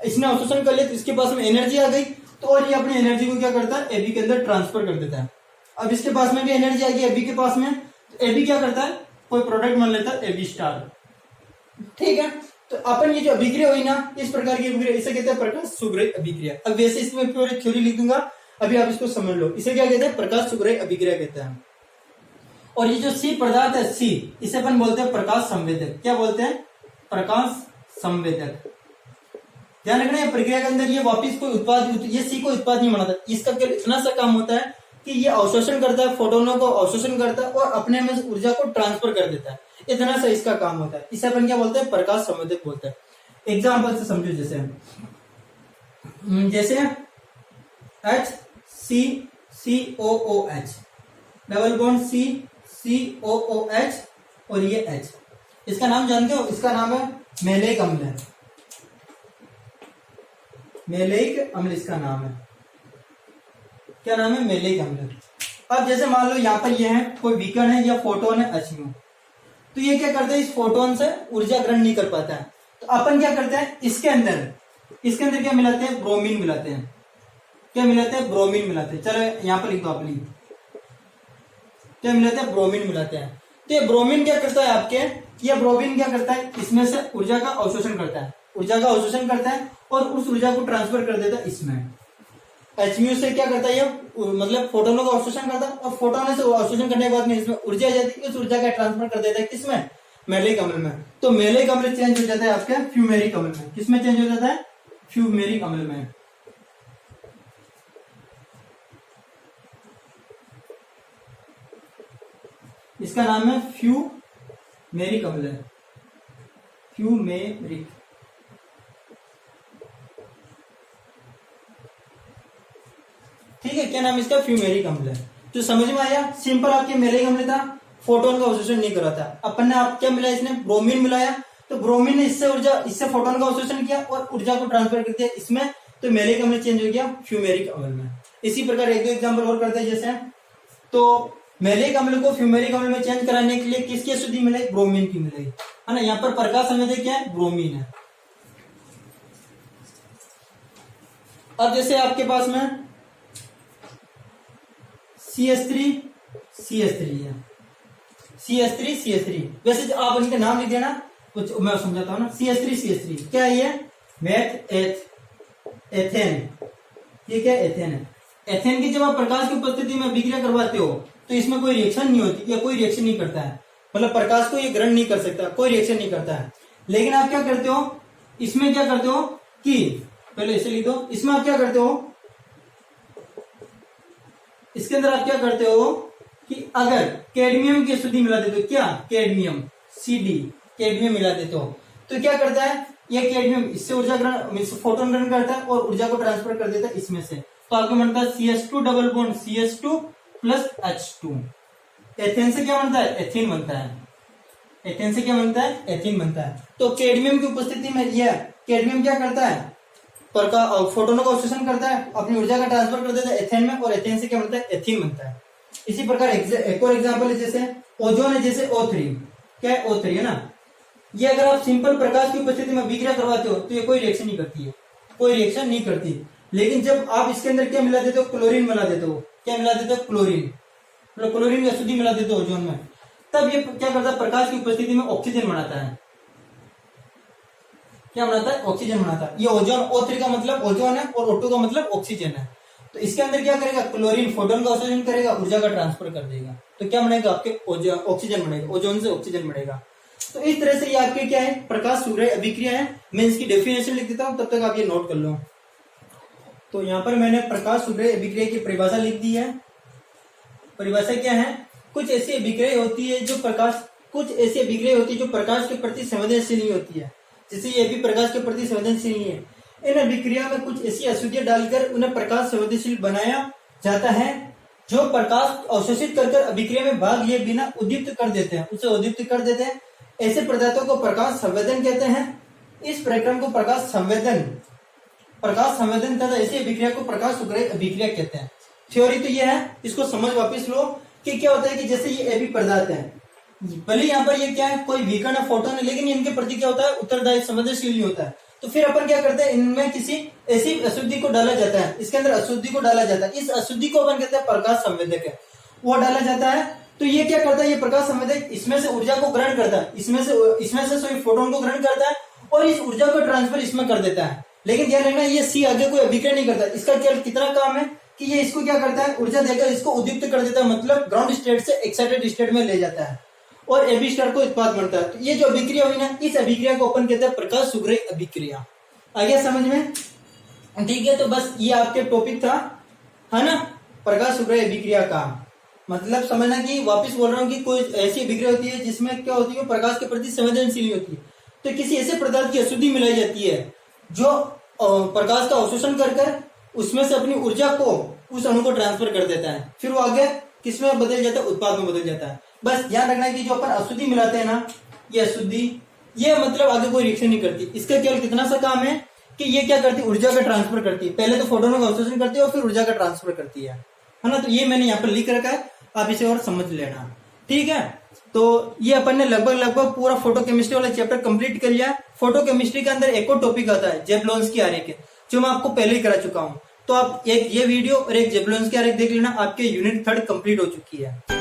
इसने अवशोषण कर लिया, तो इसके पास में एनर्जी आ गई, तो और ये अपनी एनर्जी को क्या करता है? एबी के अंदर ट्रांसफर कर देता है। अब इसके पास में भी एनर्जी आ गई एबी के पास में, तो एबी क्या करता है? कोई प्रोडक्ट मान लेता है एबी स्टार। ठीक है, तो अपन ये जो अभिक्रिया हुई ना, इस प्रकार की अभिक्रिया, इसे कहते हैं प्रकाश सुग्राह्य अभिक्रिया। अब वैसे इसमें पूरी थ्योरी लिख दूंगा, अभी आप इसको समझ लो। इसे क्या कहते हैं? प्रकाश सुग्राह्य अभिक्रिया कहते हैं। और ये जो सी पदार्थ है सी, इसे अपन बोलते हैं प्रकाश संवेदक। क्या बोलते हैं? प्रकाश संवेदक। ध्यान रखना, ये प्रक्रिया के अंदर ये वापिस कोई उत्पाद, ये सी को उत्पाद नहीं बनाता। इसका केवल इतना सा काम होता है कि ये अवशोषण करता है, फोटोनों को अवशोषण करता है और अपने में ऊर्जा को ट्रांसफर कर देता है। इतना सा इसका काम होता है। इसे अपन क्या बोलते हैं? प्रकाश संवेदक बोलते हैं। एग्जाम्पल से समझो, जैसे H COOH, double bond COOH, और ये H, इसका नाम जानते हो? इसका नाम है मेलेइक अम्ल। मेलेइक अम्ल इसका नाम है। क्या नाम है? मेलेइक अम्ल। अब जैसे मान लो यहाँ पर ये है कोई विकर्ण है या फोटोन है एचम्यू, तो ये क्या करता है? इस फोटोन से ऊर्जा ग्रहण नहीं कर पाता है। तो अपन क्या करते हैं? इसके अंदर क्या मिलाते हैं? ब्रोमीन मिलाते हैं। क्या मिलाते हैं? ब्रोमीन मिलाते हैं। चलो यहाँ पर लिख दो आप, क्या मिलाते हैं? ब्रोमीन मिलाते हैं। तो ये ब्रोमीन क्या करता है आपके? ये ब्रोमीन क्या करता है? इसमें से ऊर्जा का अवशोषण करता है, और उस ऊर्जा को ट्रांसफर कर देता है इसमें। एचम्यू से क्या करता है? ये मतलब फोटोनों का अवशोषण करता है, और फोटोनों से अवशोषण करने के बाद में इसमें ऊर्जा आ जाती है, उस ऊर्जा का ट्रांसफर कर देता है किसमें? मेलेइक अम्ल में। तो मेलेइक अम्ल चेंज हो जाता है आपके फ्यूमेरिक अम्ल में। किसमें चेंज हो जाता है? फ्यूमेरिक अम्ल में। इसका नाम है फ्यूमेरिक अम्ल। फ्यूमेरिक। ठीक है, क्या नाम इसका? फ्यूमेरिक अम्ल है। तो समझ में आया? सिंपल आपके मेलेइक अम्ल था, फोटोन का अवशोषण नहीं करा था। अपन ने आप क्या मिलाया? इसने ब्रोमीन मिलाया, तो ब्रोमीन ने इससे फोटोन का अवशोषण किया और ऊर्जा को ट्रांसफर कर दिया इसमें, तो मेलेइक अम्ल चेंज हो गया फ्यूमेरिक अम्ल में। इसी प्रकार एक दो एग्जाम्पल और करते हैं। जैसे तो मेलेइक अम्ल को फ्यूमेरिक अम्ल में चेंज कराने के लिए किसकी अशुद्धि मिलाई? ब्रोमीन की मिलाई, है ना। यहाँ पर प्रकाश संवेदक क्या है? ब्रोमीन है। अब जैसे आपके पास में CH3 है, CH3 वैसे आप इनके नाम लिख देना, कुछ मैं समझाता हूँ ना। CH3 क्या है? ये एथेन। ये क्या? एथेन है। एथेन की जब आप प्रकाश की उपस्थिति में अभिक्रिया करवाते हो, तो इसमें कोई रिएक्शन नहीं होती, या कोई रिएक्शन नहीं करता है, मतलब प्रकाश को ये ग्रहण नहीं कर सकता, कोई रिएक्शन नहीं करता है। लेकिन आप क्या करते हो? इसमें क्या करते हो कि पहले इसे लिख दो। इसमें आप क्या करते हो? इसके अंदर आप क्या करते हो कि अगर कैडमियम की अशुद्धि मिला देते हो, क्या कैडमियम Cd कैडमियम मिला देते हो, तो क्या करता है ये कैडमियम इससे ऊर्जा ग्रहण फोटोन ग्रहण करता है और ऊर्जा को ट्रांसफर कर देता है इसमें से। तो आपको बनता है CH2 double bond CH2 plus H2। Ethane से क्या बनता है, एथीन बनता है। एथेन से क्या बनता है, एथीन बनता है। तो कैडमियम की उपस्थिति में यह कैडमियम क्या करता है, फोटोनों का अवशोषण करता है, अपनी ऊर्जा का ट्रांसफर कर देता है एथेन में, और एथेन से क्या बनता है, एथीन बनता है। इसी प्रकार एक और एग्जाम्पल है, जैसे ओजोन है, जैसे O3, क्या है O3 है ना, ये अगर आप सिंपल प्रकाश की उपस्थिति में अभिक्रिया करवाते हो तो ये कोई रिएक्शन नहीं करती है, कोई रिएक्शन नहीं करती। लेकिन जब आप इसके अंदर क्या मिला देते हो, क्लोरीन मिला देते हो, क्या मिला देते हो, क्लोरीन, मतलब क्लोरीन की अशुद्धि मिला देते हो ओजोन में, तब ये क्या करता है, प्रकाश की उपस्थिति में ऑक्सीजन बनाता है। क्या बनाता है, ऑक्सीजन बनाता है। ये ओजोन O3 का मतलब ओजोन है और O2 का मतलब ऑक्सीजन है। तो इसके अंदर क्या करेगा, क्लोरीन फोटोन का अवशोषण करेगा, ऊर्जा का ट्रांसफर कर देगा, तो क्या बनेगा, आपके ऑक्सीजन बनेगा, ओजोन से ऑक्सीजन बनेगा। तो इस तरह से ये आपके क्या है, प्रकाश सूर्य अभिक्रिया है। मैं इसकी डेफिनेशन लिख देता हूं, तब तक आप ये नोट कर लो। तो यहाँ पर मैंने प्रकाश सूर्य अभिक्रिया की परिभाषा लिख दी है। परिभाषा क्या है, कुछ ऐसी अभिक्रिया होती है जो प्रकाश के प्रति संवेदनशील नहीं होती है, जैसे ये भी प्रकाश के प्रति संवेदनशील नहीं है। इन अभिक्रिया में कुछ ऐसी अशुद्धियां डालकर उन्हें प्रकाश संवेदनशील बनाया जाता है, जो प्रकाश अवशोषित कर अभिक्रिया में भाग लिए बिना उद्दीप्त कर देते हैं, उसे उद्दीप्त कर देते हैं। ऐसे पदार्थों को प्रकाश संवेदन कहते हैं। इस प्रक्रम को प्रकाश संवेदन तथा ऐसी अभिक्रिया को प्रकाश सुग्राही अभिक्रिया कहते हैं। थ्योरी तो यह है, इसको समझ वापिस लो कि क्या होता है कि जैसे ये एबी पदार्थ है, भले यहाँ पर ये क्या है, कोई विकर्ण है, फोटोन है, लेकिन इनके प्रति क्या होता है, उत्तरदायी संवेदनशील नहीं होता है। तो फिर अपन क्या करते हैं, इनमें किसी ऐसी अशुद्धि को डाला जाता है, इसके अंदर अशुद्धि को डाला जाता है, इस अशुद्धि को अपन कहते हैं प्रकाश संवेदक है, वो डाला जाता है। तो ये क्या करता है, ये प्रकाश संवेदक इसमें से ऊर्जा को ग्रहण करता है, इसमें से सॉरी फोटोन को ग्रहण करता है और इस ऊर्जा को ट्रांसफर इसमें कर देता है। लेकिन ध्यान रखना, ये सी आगे कोई अभिक्रिया नहीं करता। इसका केवल कितना काम है कि ये इसको क्या करता है, ऊर्जा देकर इसको उद्दीप्त कर देता है, मतलब ग्राउंड स्टेट से एक्साइटेड स्टेट में ले जाता है और एबी स्टार को उत्पाद बनता है। तो ये जो अभिक्रिया हुई ना, इस अभिक्रिया को अपन कहते हैं प्रकाश सुग्राही अभिक्रिया। आ गया समझ में, ठीक है। तो बस ये आपके टॉपिक था, है ना, प्रकाश सुग्राही अभिक्रिया का मतलब समझना कि वापस बोल रहा हूँ कि कोई ऐसी अभिक्रिया होती है जिसमें क्या होती है, प्रकाश के प्रति संवेदनशील होती है। तो किसी ऐसे पदार्थ की अशुद्धि मिलाई जाती है जो प्रकाश का अवशोषण कर उसमें से अपनी ऊर्जा को उस अणु को ट्रांसफर कर देता है, फिर वो आगे किसमें बदल जाता है, उत्पाद में बदल जाता है। बस ध्यान रखना है कि जो अपन अशुद्धि मिलाते हैं ना, ये अशुद्धि ये मतलब आगे कोई रिएक्शन नहीं करती। इसका केवल कितना सा काम है कि ये क्या करती है, ऊर्जा का ट्रांसफर करती है। पहले तो फोटोनों का अवशोषण करती है और फिर ऊर्जा का ट्रांसफर करती है ना। तो ये मैंने यहाँ पर लिख रखा है, आप इसे और समझ लेना, ठीक है। तो ये अपन ने लगभग पूरा फोटो केमिस्ट्री वाला चैप्टर कंप्लीट कर लिया। फोटो केमिस्ट्री के अंदर एक और टॉपिक आता है जेबलोन्स्की आरेख, जो मैं आपको पहले ही करा चुका हूँ। तो आप एक ये वीडियो और एक जेबलोन्स्की आरेख देख लेना, आपके यूनिट 3 कंप्लीट हो चुकी है।